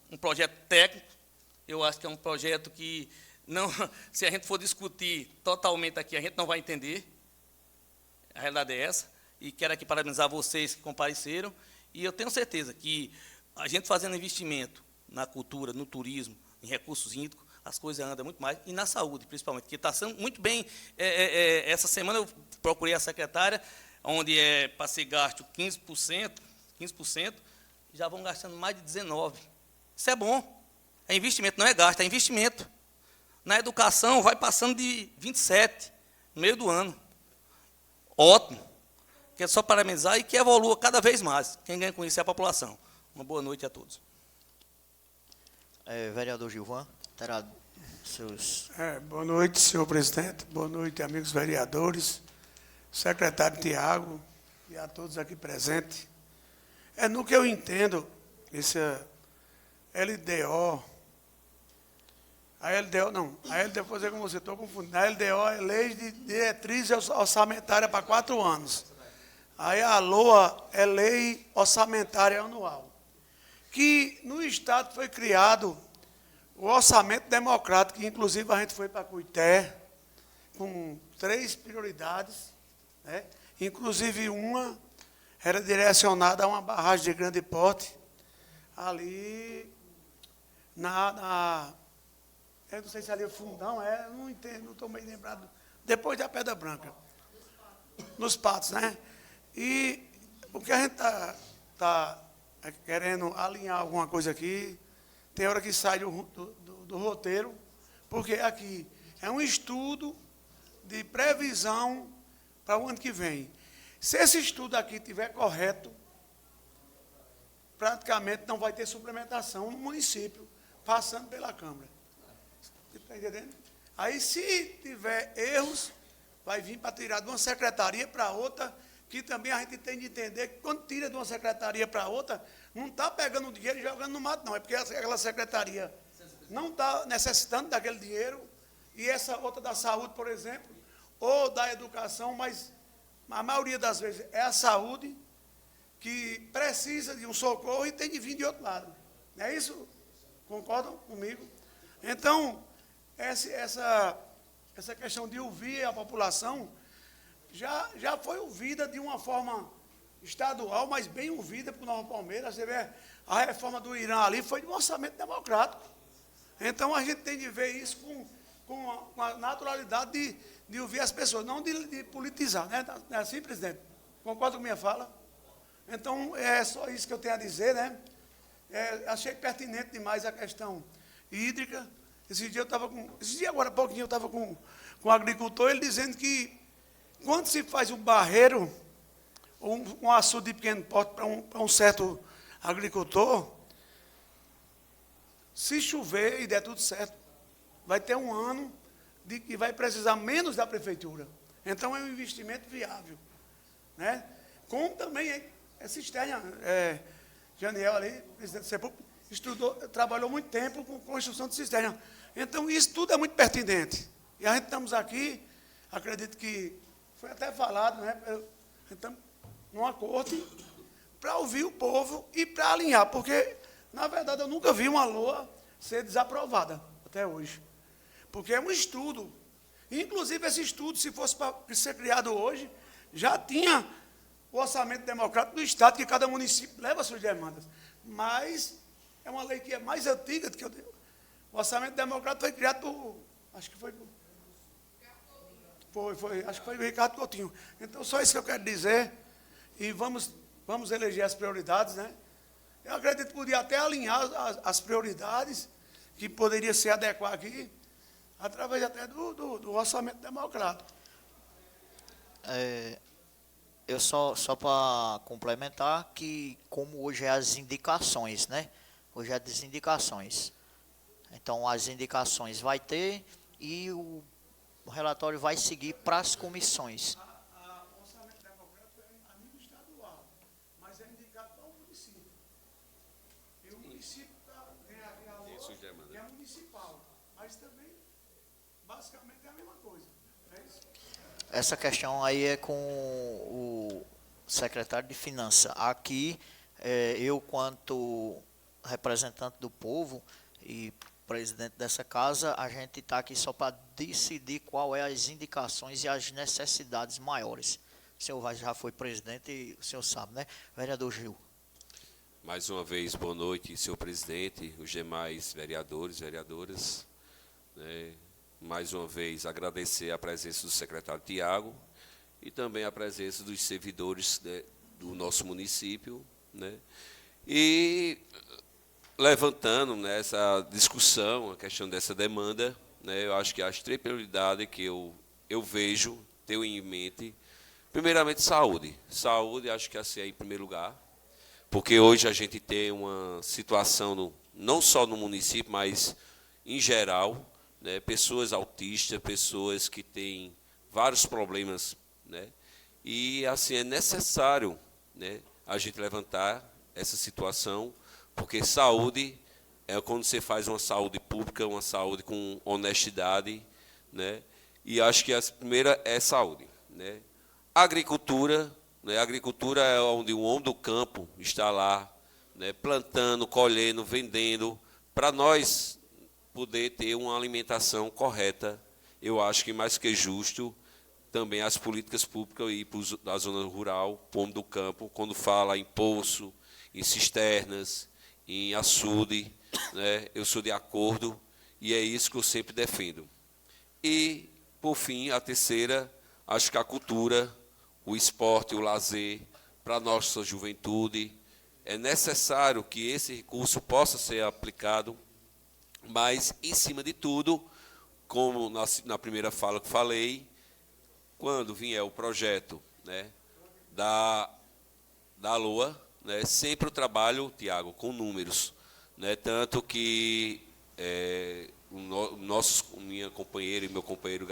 [SPEAKER 4] um projeto técnico. Eu acho que é um projeto que... Não, se a gente for discutir totalmente aqui, a gente não vai entender. A realidade é essa. E quero aqui parabenizar vocês que compareceram. E eu tenho certeza que a gente fazendo investimento na cultura, no turismo, em recursos hídricos, as coisas andam muito mais. E na saúde, principalmente, que está sendo muito bem. Essa semana eu procurei a secretária, onde é para ser gasto 15%, já vão gastando mais de 19%. Isso é bom. É investimento, não é gasto, é investimento. Na educação, vai passando de 27% no meio do ano. Ótimo. Quero só parabenizar e que evolua cada vez mais. Quem ganha com isso é a população. Uma boa noite a todos.
[SPEAKER 1] Vereador Gilvan, terá seus...
[SPEAKER 6] Boa noite, senhor presidente. Boa noite, amigos vereadores, secretário Tiago e a todos aqui presentes. No que eu entendo, esse LDO... A LDO, vou dizer como você, estou confundindo. A LDO é Lei de Diretrizes Orçamentárias para 4 anos. Aí a LOA é Lei Orçamentária Anual. Que no Estado foi criado o Orçamento Democrático, que inclusive a gente foi para Cuité, com 3 prioridades, né? Inclusive uma era direcionada a uma barragem de grande porte, ali eu não sei se ali é Fundão, não entendo, não estou meio lembrado. Depois da Pedra Branca. Nos Patos, né? E o que a gente está querendo alinhar alguma coisa aqui, tem hora que sai do roteiro, porque aqui é um estudo de previsão para o ano que vem. Se esse estudo aqui estiver correto, praticamente não vai ter suplementação no município, passando pela Câmara. Está entendendo? Aí, se tiver erros, vai vir para tirar de uma secretaria para outra, que também a gente tem de entender que quando tira de uma secretaria para outra, não está pegando o dinheiro e jogando no mato, não. É porque aquela secretaria não está necessitando daquele dinheiro, e essa outra da saúde, por exemplo, ou da educação, mas a maioria das vezes é a saúde que precisa de um socorro e tem de vir de outro lado. Não é isso? Concordam comigo? Então, essa questão de ouvir a população já foi ouvida de uma forma estadual, mas bem ouvida por Nova Palmeira. Você vê, a reforma do Irã ali foi de um orçamento democrático. Então, a gente tem de ver isso com a naturalidade de ouvir as pessoas, não de politizar, né? Não é assim, presidente? Concorda com a minha fala? Então, é só isso que eu tenho a dizer, né? Achei pertinente demais a questão hídrica. Esse dia agora há pouquinho, eu estava com um agricultor, ele dizendo que quando se faz um barreiro, ou um açude de pequeno porte para um certo agricultor, se chover e der tudo certo, vai ter um ano de que vai precisar menos da prefeitura. Então, é um investimento viável, né? Como também é cisterna. Janiel ali, presidente do CEPUP, trabalhou muito tempo com construção de cisterna. Então, isso tudo é muito pertinente. E a gente estamos aqui, acredito que foi até falado, né? Estamos numa corte para ouvir o povo e para alinhar, porque, na verdade, eu nunca vi uma LOA ser desaprovada até hoje. Porque é um estudo. Inclusive, esse estudo, se fosse para ser criado hoje, já tinha o orçamento democrático do Estado, que cada município leva suas demandas. Mas é uma lei que é mais antiga do que o orçamento democrático foi criado por, acho que foi acho que foi o Ricardo Coutinho. Então, só isso que eu quero dizer. E vamos eleger as prioridades, né? Eu acredito que podia até alinhar as prioridades, que poderia se adequar aqui, através até do orçamento democrático.
[SPEAKER 1] Eu só para complementar que, como hoje é as indicações, né? Hoje é as indicações. Então, as indicações vai ter e o relatório vai seguir para as comissões.
[SPEAKER 6] O orçamento democrático é a nível estadual, mas é indicado para o município. E o município tem a LOA, que é municipal, mas também, basicamente, é a mesma coisa. É isso?
[SPEAKER 1] Essa questão aí é com o secretário de Finanças. Aqui, eu, quanto representante do povo e presidente dessa casa, a gente está aqui só para decidir qual é as indicações e as necessidades maiores. O senhor já foi presidente e o senhor sabe, né? Vereador Gil.
[SPEAKER 5] Mais uma vez, boa noite, senhor presidente, os demais vereadores, vereadoras. Né? Mais uma vez, agradecer a presença do secretário Tiago e também a presença dos servidores, né, do nosso município. Né? E levantando, né, essa discussão, a questão dessa demanda, né, eu acho que as três prioridades que eu vejo, tenho em mente, primeiramente, saúde. Saúde, acho que assim é em primeiro lugar, porque hoje a gente tem uma situação, não só no município, mas em geral, né, pessoas autistas, pessoas que têm vários problemas, né, e assim é necessário, né, a gente levantar essa situação, porque saúde é quando você faz uma saúde pública, uma saúde com honestidade, né, e acho que a primeira é saúde, né. Agricultura, né, a agricultura é onde o homem do campo está lá, né, plantando, colhendo, vendendo, para nós poder ter uma alimentação correta. Eu acho que mais que justo também as políticas públicas ir para a zona rural, para o homem do campo, quando fala em poço, em cisternas, em açude, né, eu sou de acordo, e é isso que eu sempre defendo. E, por fim, a terceira, acho que a cultura, o esporte, o lazer, para a nossa juventude, é necessário que esse recurso possa ser aplicado, mas, em cima de tudo, como na primeira fala que falei, quando vier o projeto, né, da LOA, né, sempre eu trabalho, Tiago, com números, né, tanto que minha companheira e meu companheiro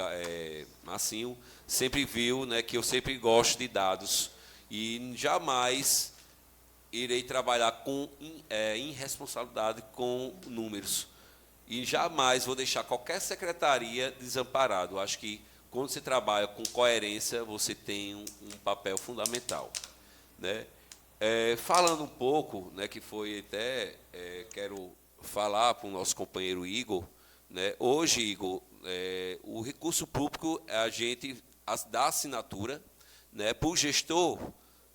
[SPEAKER 5] Massinho sempre viu, né, que eu sempre gosto de dados e jamais irei trabalhar com irresponsabilidade com números e jamais vou deixar qualquer secretaria desamparado. Acho que quando você trabalha com coerência você tem um papel fundamental, né? Falando um pouco, né, que foi até quero falar para o nosso companheiro Igor, né? Hoje, Igor, o recurso público a gente dá assinatura, né, para o gestor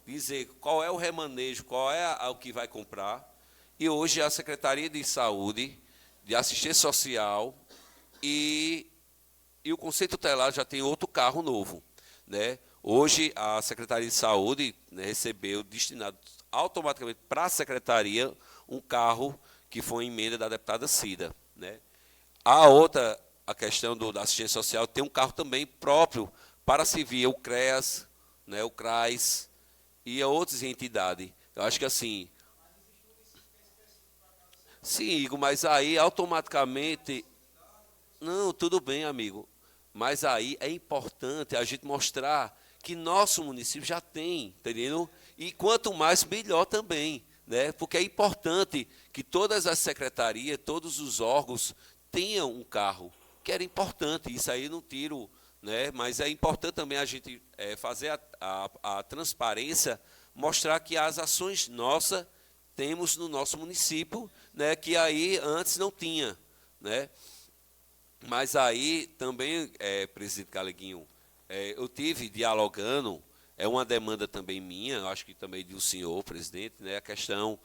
[SPEAKER 5] dizer qual é o remanejo, qual é o que vai comprar, e hoje a Secretaria de Saúde, de Assistência Social e o Conselho Tutelar já tem outro carro novo, né? Hoje a Secretaria de Saúde, né, recebeu destinado automaticamente para a Secretaria um carro que foi emenda da deputada Cida, né? A questão da assistência social, tem um carro também próprio para servir o CREAS, né, o CRAS e outras entidades. Eu acho que assim... Sim, Igor, mas aí automaticamente... Não, tudo bem, amigo. Mas aí é importante a gente mostrar que nosso município já tem, entendeu? E quanto mais, melhor também, né? Porque é importante que todas as secretarias, todos os órgãos tenham um carro, que era importante, isso aí não tiro, né? Mas é importante também a gente fazer a transparência, mostrar que as ações nossas temos no nosso município, né? Que aí antes não tinha, né? Mas aí também, presidente Galeguinho, eu tive dialogando, é uma demanda também minha, acho que também do senhor, presidente, né, a questão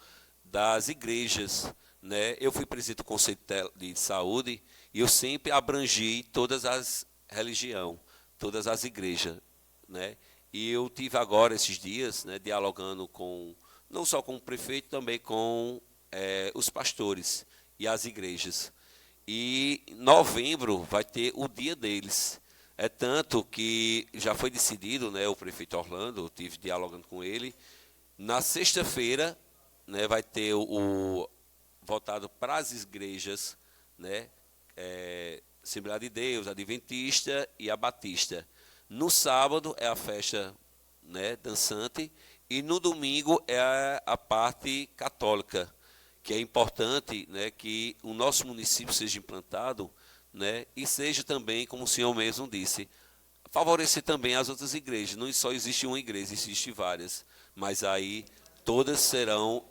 [SPEAKER 5] das igrejas, né? Eu fui presidente do Conselho de Saúde e eu sempre abrangi todas as religiões, todas as igrejas, né? E eu tive agora, esses dias, né, dialogando não só com o prefeito, também com os pastores e as igrejas. E em novembro vai ter o dia deles. É tanto que já foi decidido, né, o prefeito Orlando, eu estive dialogando com ele, na sexta-feira, né, vai ter voltado para as igrejas, né, Assembleia de Deus, Adventista e a Batista. No sábado é a festa, né, dançante e no domingo é a parte católica, que é importante, né, que o nosso município seja implantado, né, e seja também, como o senhor mesmo disse, favorecer também as outras igrejas. Não só existe uma igreja, existem várias, mas aí todas serão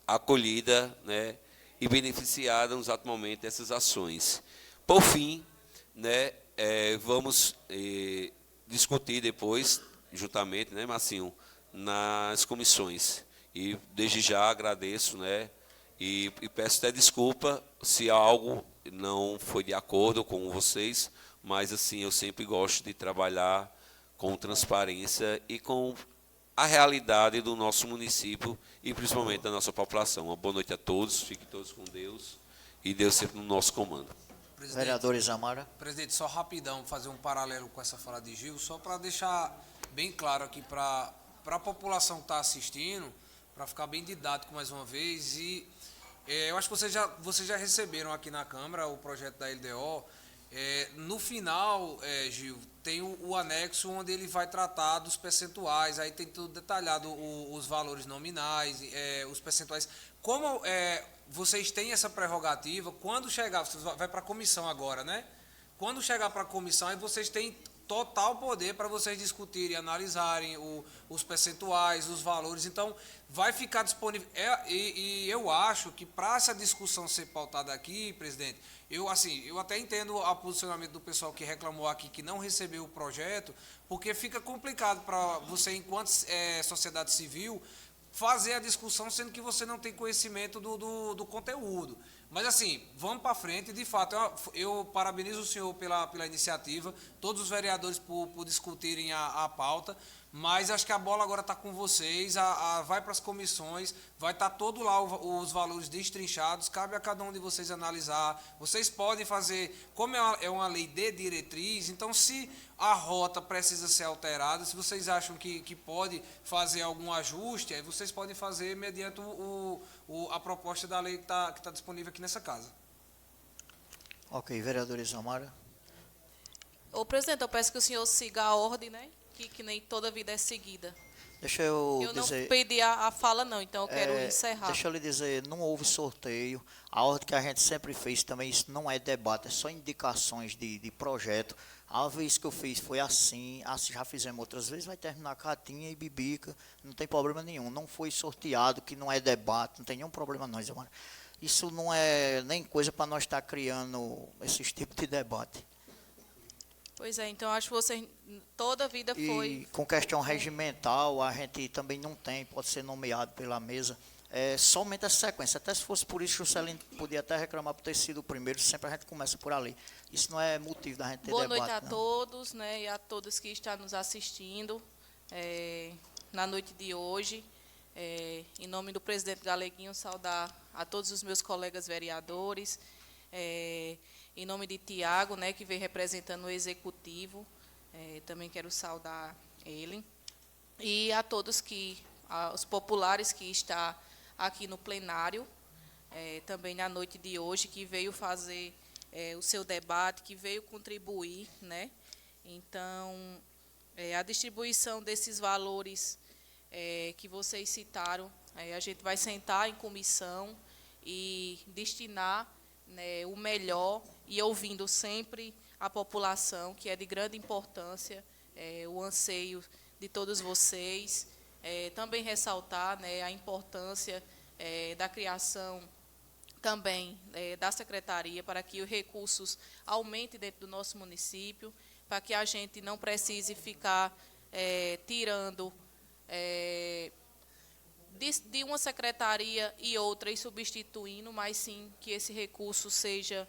[SPEAKER 5] acolhidas, né, e beneficiadas no exato momento dessas ações. Por fim, né, vamos discutir depois juntamente, né, Marcinho, nas comissões. E desde já agradeço, né, e peço até desculpa se algo não foi de acordo com vocês, mas assim, eu sempre gosto de trabalhar com transparência e com a realidade do nosso município e principalmente da nossa população. Uma boa noite a todos, fiquem todos com Deus e Deus sempre no nosso comando.
[SPEAKER 1] Vereador Isamara.
[SPEAKER 2] Presidente, só rapidão, fazer um paralelo com essa fala de Gil, só para deixar bem claro aqui para a população que está assistindo, para ficar bem didático mais uma vez. E eu acho que vocês já receberam aqui na Câmara o projeto da LDO. No final, Gil, tem o anexo onde ele vai tratar dos percentuais, aí tem tudo detalhado, os valores nominais, os percentuais. Como vocês têm essa prerrogativa, quando chegar, você vai para a comissão agora, né? Quando chegar para a comissão, aí vocês têm total poder para vocês discutirem, analisarem os percentuais, os valores. Então, vai ficar disponível. E eu acho que para essa discussão ser pautada aqui, presidente, eu até entendo o posicionamento do pessoal que reclamou aqui que não recebeu o projeto, porque fica complicado para você, enquanto sociedade civil, fazer a discussão, sendo que você não tem conhecimento do conteúdo. Mas assim, vamos para frente. De fato, eu parabenizo o senhor pela iniciativa, todos os vereadores por discutirem a pauta, mas acho que a bola agora está com vocês, vai para as comissões, vai estar todo lá os valores destrinchados, cabe a cada um de vocês analisar. Vocês podem fazer, como é uma lei de diretriz, então se a rota precisa ser alterada, se vocês acham que pode fazer algum ajuste, aí vocês podem fazer mediante a proposta da lei que está disponível aqui nessa casa.
[SPEAKER 1] Ok, vereador Isamara.
[SPEAKER 12] Ô, presidente, eu peço que o senhor siga a ordem, né? Que nem toda vida é seguida.
[SPEAKER 1] Deixa eu
[SPEAKER 12] não pedi a fala, não, então eu quero encerrar.
[SPEAKER 1] Deixa eu lhe dizer, não houve sorteio. A ordem que a gente sempre fez também, isso não é debate, é só indicações de projeto. A vez que eu fiz foi assim, já fizemos outras vezes, vai terminar catinha e bibica, não tem problema nenhum. Não foi sorteado, que não é debate, não tem nenhum problema não, Isamara. Isso não é nem coisa para nós estar criando esse tipo de debate.
[SPEAKER 12] Pois é, então acho que você toda a vida foi...
[SPEAKER 1] E com questão regimental, a gente também não tem, pode ser nomeado pela mesa. Somente a sequência. Até se fosse por isso, o Juscelino podia até reclamar por ter sido o primeiro, sempre a gente começa por ali. Isso não é motivo da gente ter
[SPEAKER 12] Boa
[SPEAKER 1] debate.
[SPEAKER 12] Boa noite a
[SPEAKER 1] não.
[SPEAKER 12] todos, né, e a todos que estão nos assistindo na noite de hoje. Em nome do presidente Galeguinho, saudar a todos os meus colegas vereadores, em nome de Tiago, né, que vem representando o executivo, também quero saudar ele, e a todos os populares que estão aqui no plenário, também na noite de hoje, que veio fazer o seu debate, que veio contribuir, né? Então, a distribuição desses valores que vocês citaram, a gente vai sentar em comissão e destinar, né, o melhor, e ouvindo sempre a população, que é de grande importância, o anseio de todos vocês. Também ressaltar, né, a importância da criação também da secretaria, para que os recursos aumentem dentro do nosso município, para que a gente não precise ficar tirando de uma secretaria e outra e substituindo, mas sim que esse recurso seja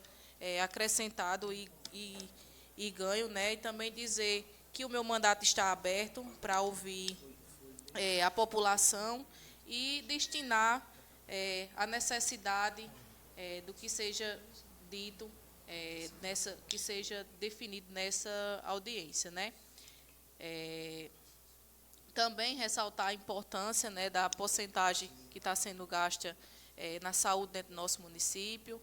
[SPEAKER 12] acrescentado e ganho, né? E também dizer que o meu mandato está aberto para ouvir a população e destinar a necessidade do que seja dito, que seja definido nessa audiência, né? Também ressaltar a importância, né, da porcentagem que está sendo gasta na saúde dentro do nosso município,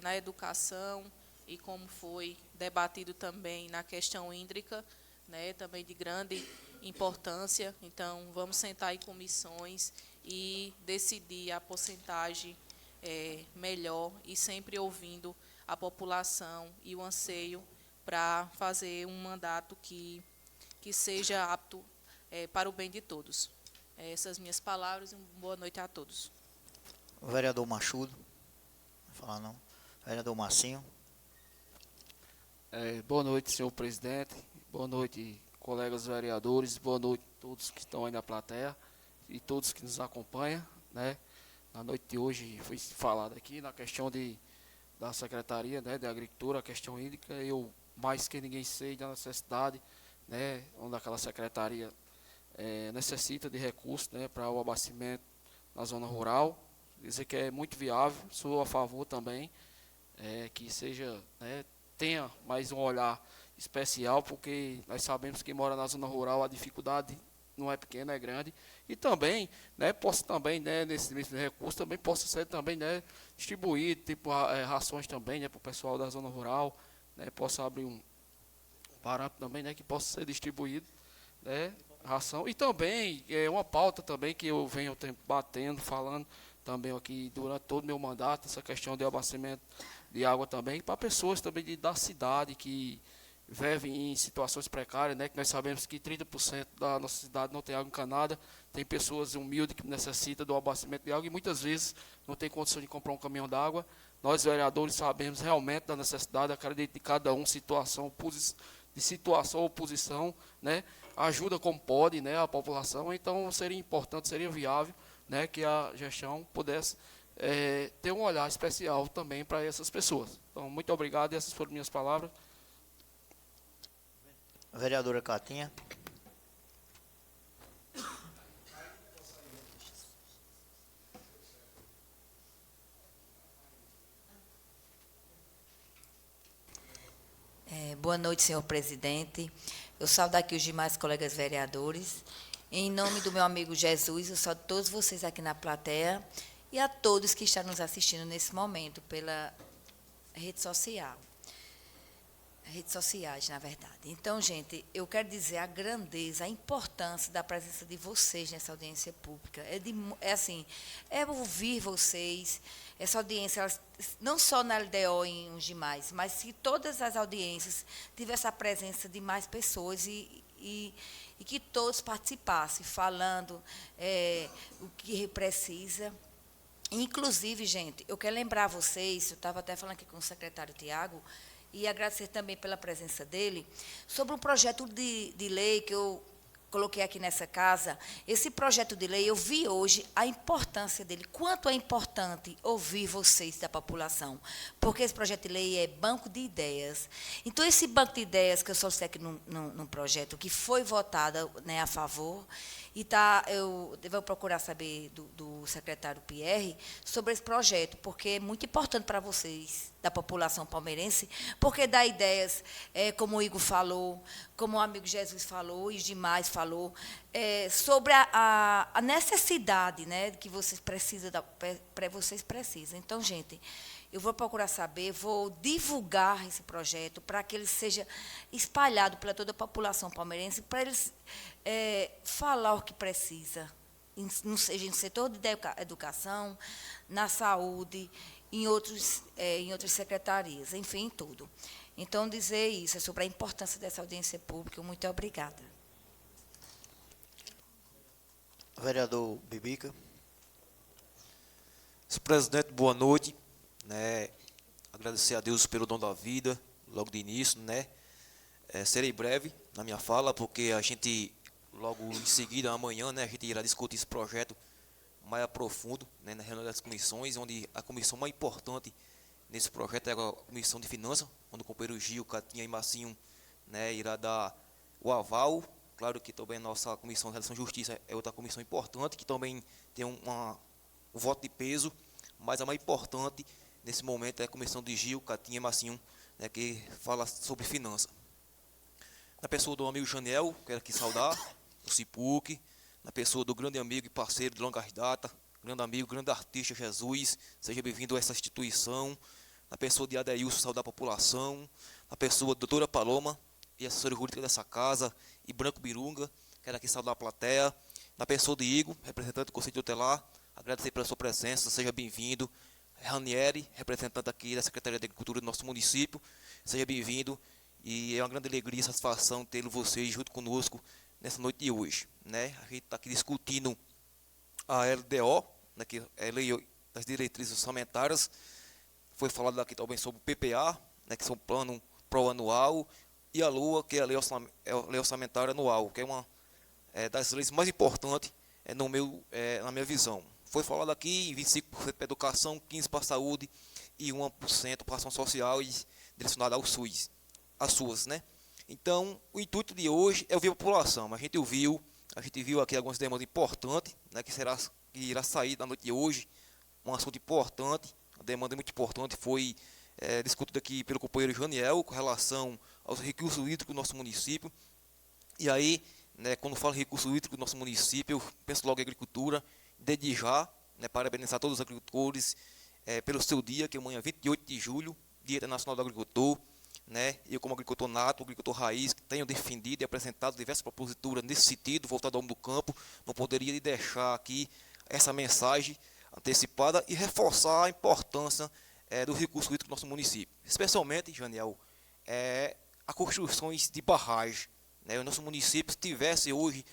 [SPEAKER 12] na educação, e como foi debatido também na questão hídrica, né, também de grande importância. Então, vamos sentar em comissões e decidir a porcentagem melhor, e sempre ouvindo a população e o anseio para fazer um mandato que seja apto para o bem de todos. Essas minhas palavras, uma boa noite a todos.
[SPEAKER 1] O vereador Machudo, não vai falar não. Vereador Marcinho.
[SPEAKER 13] Boa noite, senhor presidente. Boa noite, colegas vereadores, boa noite a todos que estão aí na plateia e todos que nos acompanham, né? Na noite de hoje foi falado aqui na questão da Secretaria, né, de Agricultura, a questão hídrica. Eu, mais que ninguém, sei da necessidade, né, onde aquela secretaria necessita de recursos, né, para o abastecimento na zona rural. Dizer que é muito viável, sou a favor também, que seja, né, tenha mais um olhar especial, porque nós sabemos que mora na zona rural, a dificuldade não é pequena, é grande. E também, né, possa também, né, nesse mesmo recurso, também possa ser também, né, distribuído, tipo, rações também, né, para o pessoal da zona rural, né, possa abrir um parâmetro também, né, que possa ser distribuído, né, ração. E também, uma pauta também que eu venho batendo, falando também aqui durante todo o meu mandato, essa questão de abastecimento de água também, para pessoas também da cidade que vivem em situações precárias, né, que nós sabemos que 30% da nossa cidade não tem água encanada, tem pessoas humildes que necessitam do abastecimento de água e muitas vezes não tem condição de comprar um caminhão d'água. Nós, vereadores, sabemos realmente da necessidade, acredito de cada um, situação ou oposição, né, ajuda como pode, né, a população. Então seria importante, seria viável, né, que a gestão pudesse ter um olhar especial também para essas pessoas. Então, muito obrigado, e essas foram minhas palavras.
[SPEAKER 1] Vereadora Catinha.
[SPEAKER 14] Boa noite, senhor presidente. Eu saúdo aqui os demais colegas vereadores. Em nome do meu amigo Jesus, eu saúdo todos vocês aqui na plateia e a todos que estão nos assistindo nesse momento pela rede social. Redes sociais, na verdade. Então, gente, eu quero dizer a grandeza, a importância da presença de vocês nessa audiência pública. É ouvir vocês, essa audiência, não só na LDO em uns demais, mas se todas as audiências tivessem a presença de mais pessoas e que todos participassem, falando o que precisa. Inclusive, gente, eu quero lembrar vocês, eu estava até falando aqui com o secretário Tiago, e agradecer também pela presença dele, sobre um projeto de lei que eu coloquei aqui nessa casa. Esse projeto de lei, eu vi hoje a importância dele, quanto é importante ouvir vocês da população, porque esse projeto de lei é banco de ideias. Então, esse banco de ideias que eu solicitei aqui num projeto que foi votado, né, a favor, e eu vou procurar saber do secretário Pierre sobre esse projeto, porque é muito importante para vocês, da população palmeirense, porque dá ideias, como o Igor falou, como o amigo Jesus falou, e os demais falou, sobre a necessidade, né, que vocês precisam, vocês precisam. Então, gente, eu vou procurar saber, vou divulgar esse projeto para que ele seja espalhado pela toda a população palmeirense, para eles falar o que precisa, seja no setor de educação, na saúde, em outras secretarias, enfim, tudo. Então, dizer isso é sobre a importância dessa audiência pública. Muito obrigada.
[SPEAKER 1] Vereador Bibica.
[SPEAKER 15] Senhor presidente, boa noite. Né, agradecer a Deus pelo dom da vida, logo de início, né? Serei breve na minha fala, porque a gente, logo em seguida, amanhã, né, a gente irá discutir esse projeto mais a profundo, né, na reunião das comissões, onde a comissão mais importante nesse projeto é a Comissão de Finanças, onde o companheiro Gil, Catinha e Marcinho, né, irá dar o aval. Claro que também a nossa Comissão de Relação e Justiça é outra comissão importante, que também tem um voto de peso, mas a mais importante nesse momento é a comissão de Gil, Catinha e Marcinho, né, que fala sobre finanças. Na pessoa do amigo Janiel, quero aqui saudar, o Cipuc, na pessoa do grande amigo e parceiro de longas datas, grande amigo, grande artista Jesus, seja bem-vindo a essa instituição. Na pessoa de Adeilson, saudar a população. Na pessoa da doutora Paloma e assessora jurídica dessa casa, e Branco Birunga, quero aqui saudar a plateia. Na pessoa de Igor, representante do Conselho Tutelar, agradecer pela sua presença, seja bem-vindo. Ranieri, representante aqui da Secretaria de Agricultura do nosso município, seja bem-vindo, e é uma grande alegria e satisfação tê-lo vocês junto conosco nessa noite de hoje, né? A gente está aqui discutindo a LDO, né, que é a Lei das Diretrizes Orçamentárias. Foi falado aqui também sobre o PPA, né, que são plano pró-anual, e a LOA, que é a Lei Orçamentária Anual, que é uma das leis mais importantes na minha visão. Foi falado aqui 25% para a educação, 15% para a saúde e 1% para a ação social e direcionada ao SUS, as suas, né? Então, o intuito de hoje é ouvir a população. A gente viu aqui algumas demandas importantes, né, que irá sair da noite de hoje. Um assunto importante, uma demanda muito importante foi discutida aqui pelo companheiro Janiel com relação aos recursos hídricos do nosso município. E aí, né, quando falo em recursos hídricos do nosso município, eu penso logo em agricultura. Desde já, né, parabenizar todos os agricultores pelo seu dia, que é amanhã, 28 de julho, Dia Internacional do Agricultor. Né? Eu, como agricultor nato, agricultor raiz, que tenho defendido e apresentado diversas proposituras nesse sentido, voltado ao homem do campo, não poderia deixar aqui essa mensagem antecipada e reforçar a importância do recurso hídrico do nosso município. Especialmente, Janiel, a construções de barragens. Né? O nosso município, se tivesse hoje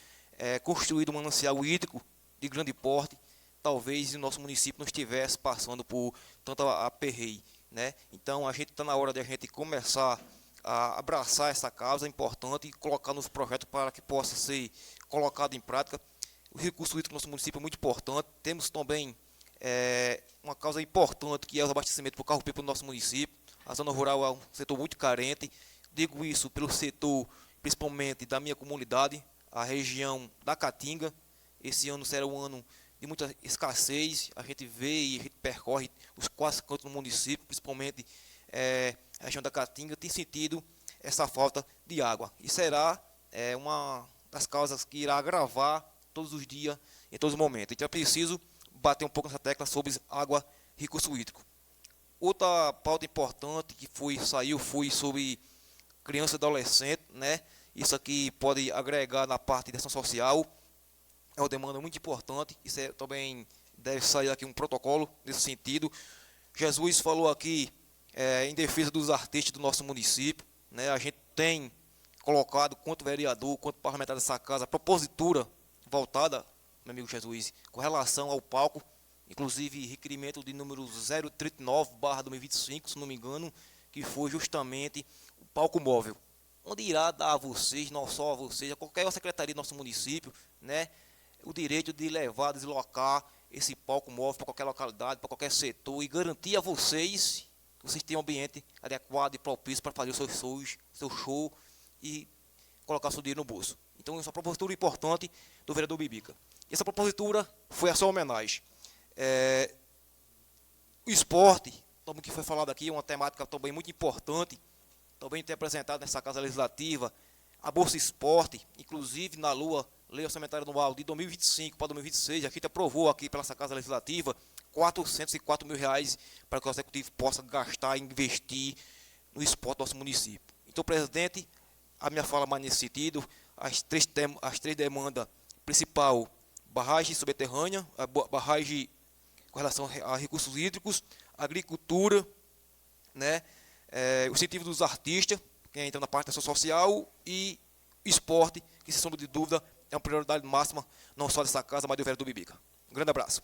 [SPEAKER 15] construído um manancial hídrico de grande porte, talvez o nosso município não estivesse passando por tanto aperreio. Né? Então, a gente está na hora de a gente começar a abraçar essa causa importante e colocar nos projetos para que possa ser colocado em prática. O recurso hídrico do nosso município é muito importante. Temos também uma causa importante, que é o abastecimento por carro-pipa no nosso município. A zona rural é um setor muito carente. Digo isso pelo setor, principalmente da minha comunidade, a região da Caatinga. Esse ano será um ano de muita escassez. A gente vê e a gente percorre os 4 cantos do município, principalmente a região da Caatinga, tem sentido essa falta de água. E será uma das causas que irá agravar todos os dias, em todos os momentos. Então é preciso bater um pouco nessa tecla sobre água, recurso hídrico. Outra pauta importante que saiu foi sobre criança e adolescente, né? Isso aqui pode agregar na parte de ação social. É uma demanda muito importante. Isso também deve sair aqui um protocolo nesse sentido. Jesus falou aqui em defesa dos artistas do nosso município. Né? A gente tem colocado, quanto vereador, quanto parlamentar dessa casa, a propositura voltada, meu amigo Jesus, com relação ao palco, inclusive requerimento de número 039/2025, se não me engano, que foi justamente o palco móvel, onde irá dar a vocês, não só a vocês, a qualquer secretaria do nosso município, né, o direito de levar, deslocar esse palco móvel para qualquer localidade, para qualquer setor e garantir a vocês que vocês tenham um ambiente adequado e propício para fazer os seus shows, seu show e colocar seu dinheiro no bolso. Então, essa é uma propositura importante do vereador Bibica. Essa propositura foi a sua homenagem. O esporte, como que foi falado aqui, é uma temática também muito importante, também tem apresentado nessa Casa Legislativa, a Bolsa Esporte, inclusive na Lei Orçamentária Anual de 2025 para 2026, a gente aprovou aqui pela essa Casa Legislativa R$404 mil para que o executivo possa gastar e investir no esporte do nosso município. Então, presidente, a minha fala mais nesse sentido, as três demandas principal, barragem subterrânea, a barragem com relação a recursos hídricos, agricultura, né, o incentivo dos artistas, que entra na parte da ação social, e esporte, que, sem sombra de dúvida, é uma prioridade máxima, não só dessa casa, mas do vereador Bibica. Um grande abraço.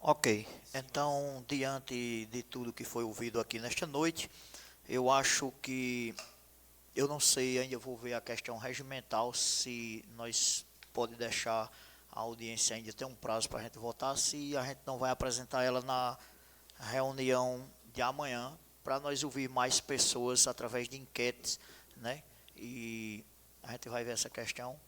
[SPEAKER 1] Ok, então, diante de tudo que foi ouvido aqui nesta noite, eu acho que, eu não sei, ainda vou ver a questão regimental, se nós pode deixar a audiência ainda ter um prazo para a gente votar, se a gente não vai apresentar ela na reunião de amanhã, para nós ouvir mais pessoas através de enquetes, né? E a gente vai ver essa questão.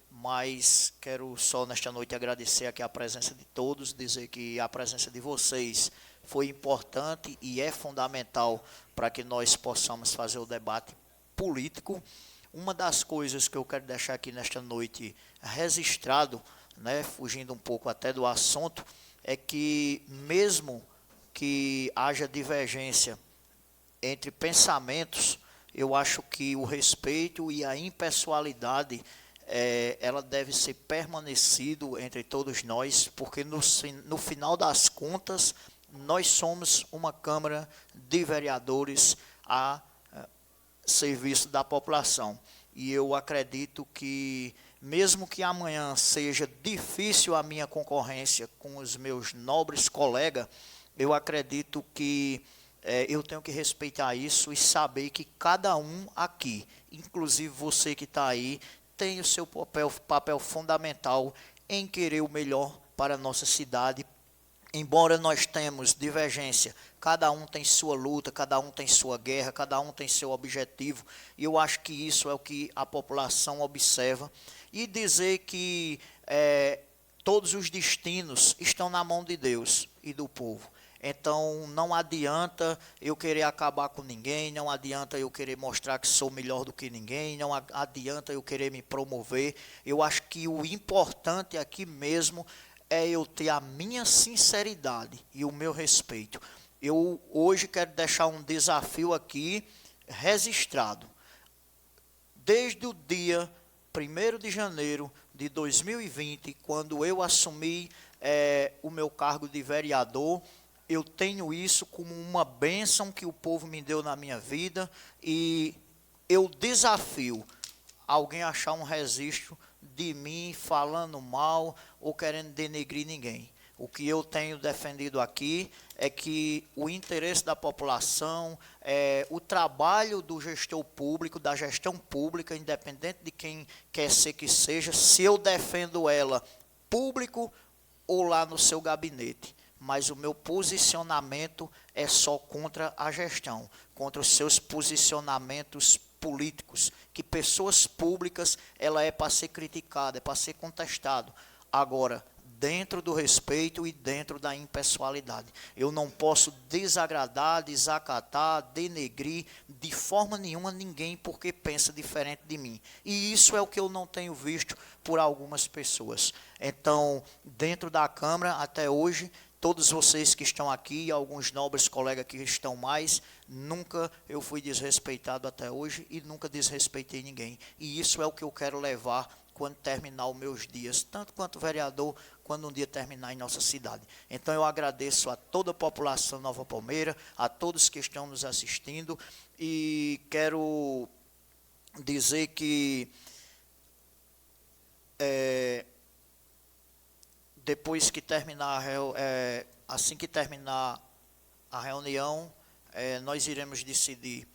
[SPEAKER 1] Mas quero só nesta noite agradecer aqui a presença de todos, dizer que a presença de vocês foi importante e é fundamental para que nós possamos fazer o debate político. Uma das coisas que eu quero deixar aqui nesta noite registrado, né, fugindo um pouco até do assunto, é que mesmo que haja divergência entre pensamentos, eu acho que o respeito e a impessoalidade ela deve ser permanecido entre todos nós, porque no final das contas nós somos uma Câmara de Vereadores a serviço da população. E eu acredito que, mesmo que amanhã seja difícil a minha concorrência com os meus nobres colegas, eu acredito que eu tenho que respeitar isso e saber que cada um aqui, inclusive você que está aí, tem o seu papel fundamental em querer o melhor para a nossa cidade. Embora nós temos divergência, cada um tem sua luta, cada um tem sua guerra, cada um tem seu objetivo, e eu acho que isso é o que a população observa. E dizer que todos os destinos estão na mão de Deus e do povo. Então, não adianta eu querer acabar com ninguém, não adianta eu querer mostrar que sou melhor do que ninguém, não adianta eu querer me promover. Eu acho que o importante aqui mesmo é eu ter a minha sinceridade e o meu respeito. Eu hoje quero deixar um desafio aqui registrado. Desde o dia 1º de janeiro de 2020, quando eu assumi o meu cargo de vereador, eu tenho isso como uma bênção que o povo me deu na minha vida, e eu desafio alguém a achar um registro de mim falando mal ou querendo denegrir ninguém. O que eu tenho defendido aqui é que o interesse da população, o trabalho do gestor público, da gestão pública, independente de quem quer ser que seja, se eu defendo ela público ou lá no seu gabinete. Mas o meu posicionamento é só contra a gestão, contra os seus posicionamentos políticos, que pessoas públicas, ela é para ser criticada, é para ser contestado. Agora, dentro do respeito e dentro da impessoalidade. Eu não posso desagradar, desacatar, denegrir de forma nenhuma ninguém porque pensa diferente de mim. E isso é o que eu não tenho visto por algumas pessoas. Então, dentro da Câmara, até hoje, todos vocês que estão aqui, e alguns nobres colegas que estão mais, nunca eu fui desrespeitado até hoje e nunca desrespeitei ninguém. E isso é o que eu quero levar quando terminar os meus dias, tanto quanto vereador, quando um dia terminar em nossa cidade. Então eu agradeço a toda a população de Nova Palmeira, a todos que estão nos assistindo, e quero dizer que depois que terminar, assim que terminar a reunião, nós iremos decidir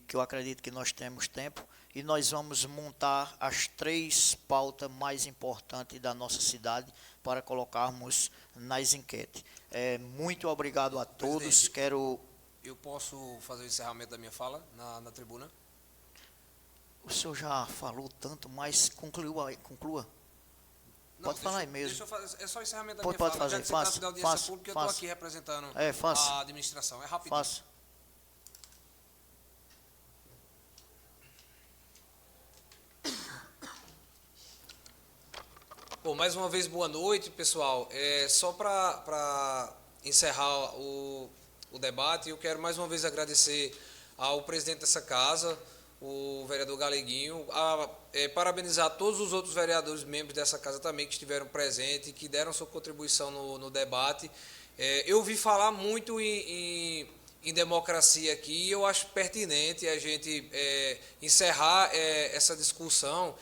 [SPEAKER 1] que eu acredito que nós temos tempo, e nós vamos montar as 3 pautas mais importantes da nossa cidade para colocarmos nas enquetes. Muito obrigado a todos.
[SPEAKER 2] Eu posso fazer o encerramento da minha fala na tribuna?
[SPEAKER 1] O senhor já falou tanto, mas conclua.
[SPEAKER 2] Não,
[SPEAKER 1] pode falar aí mesmo.
[SPEAKER 2] Deixa eu fazer, é só o encerramento da
[SPEAKER 1] pode
[SPEAKER 2] minha fala.
[SPEAKER 1] Fazer, faça.
[SPEAKER 2] Da audiência pública, eu estou aqui representando a administração. É rapidinho.
[SPEAKER 1] Faça.
[SPEAKER 2] Bom, mais uma vez, boa noite, pessoal. Só para encerrar o debate, eu quero mais uma vez agradecer ao presidente dessa casa, o vereador Galeguinho, parabenizar todos os outros vereadores membros dessa casa também que estiveram presentes, que deram sua contribuição no debate. Eu ouvi falar muito em democracia aqui, e eu acho pertinente a gente encerrar essa discussão,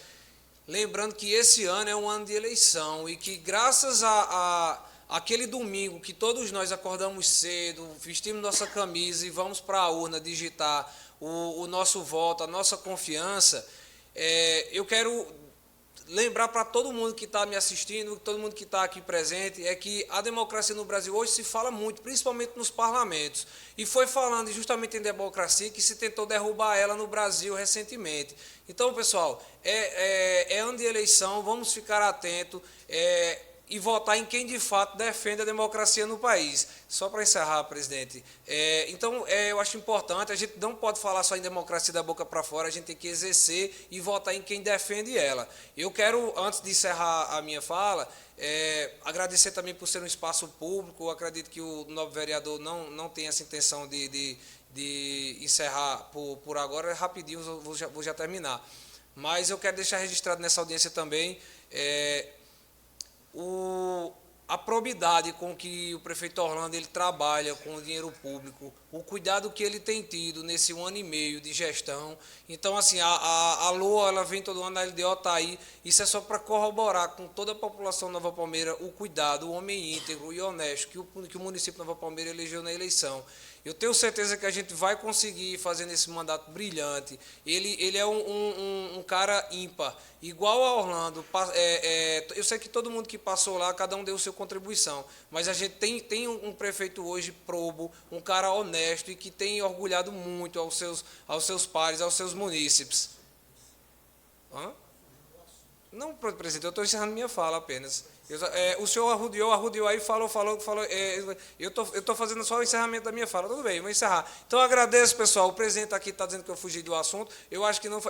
[SPEAKER 2] lembrando que esse ano é um ano de eleição e que, graças a aquele domingo que todos nós acordamos cedo, vestimos nossa camisa e vamos para a urna digitar o nosso voto, a nossa confiança, eu quero lembrar para todo mundo que está me assistindo, todo mundo que está aqui presente, é que a democracia no Brasil hoje se fala muito, principalmente nos parlamentos. E foi falando justamente em democracia que se tentou derrubar ela no Brasil recentemente. Então, pessoal, é ano de eleição, vamos ficar atentos e votar em quem de fato defende a democracia no país. Só para encerrar, presidente. Então, eu acho importante, a gente não pode falar só em democracia da boca para fora, a gente tem que exercer e votar em quem defende ela. Eu quero, antes de encerrar a minha fala, agradecer também por ser um espaço público. Eu acredito que o novo vereador não tem essa intenção de encerrar por agora. Rapidinho, vou já terminar. Mas eu quero deixar registrado nessa audiência também a probidade com que o prefeito Orlando ele trabalha com o dinheiro público, o cuidado que ele tem tido nesse 1 ano e meio de gestão. Então, assim, a LOA, ela vem todo ano, a LDO está aí. Isso é só para corroborar com toda a população de Nova Palmeira o cuidado, o homem íntegro e honesto que o município de Nova Palmeira elegeu na eleição. Eu tenho certeza que a gente vai conseguir fazer esse mandato brilhante. Ele é um cara ímpar, igual a Orlando. Eu sei que todo mundo que passou lá, cada um deu sua contribuição, mas a gente tem um prefeito hoje probo, um cara honesto e que tem orgulhado muito aos seus pares, aos seus munícipes. Hã? Não, presidente, eu estou encerrando minha fala apenas. O senhor arrudeou aí, falou. Eu estou fazendo só o encerramento da minha fala. Tudo bem, vou encerrar. Então, eu agradeço, pessoal. O presidente aqui está dizendo que eu fugi do assunto. Eu acho que não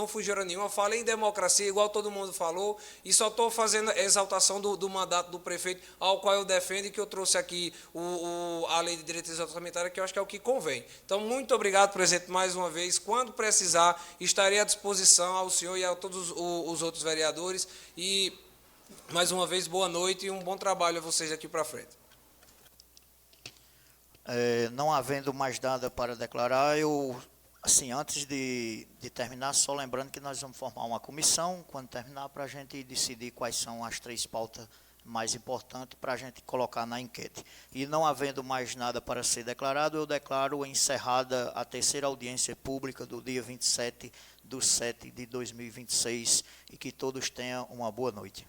[SPEAKER 2] fugiram nenhuma. Eu falei em democracia, igual todo mundo falou, e só estou fazendo a exaltação do mandato do prefeito, ao qual eu defendo, e que eu trouxe aqui a lei de diretrizes orçamentárias, que eu acho que é o que convém. Então, muito obrigado, presidente, mais uma vez. Quando precisar, estarei à disposição ao senhor e a todos os outros vereadores. E mais uma vez, boa noite e um bom trabalho a vocês aqui para frente.
[SPEAKER 1] Não havendo mais nada para declarar, assim, antes de terminar, só lembrando que nós vamos formar uma comissão, quando terminar, para a gente decidir quais são as 3 pautas mais importantes para a gente colocar na enquete. E não havendo mais nada para ser declarado, eu declaro encerrada a 3ª audiência pública do dia 27/7/2026 e que todos tenham uma boa noite.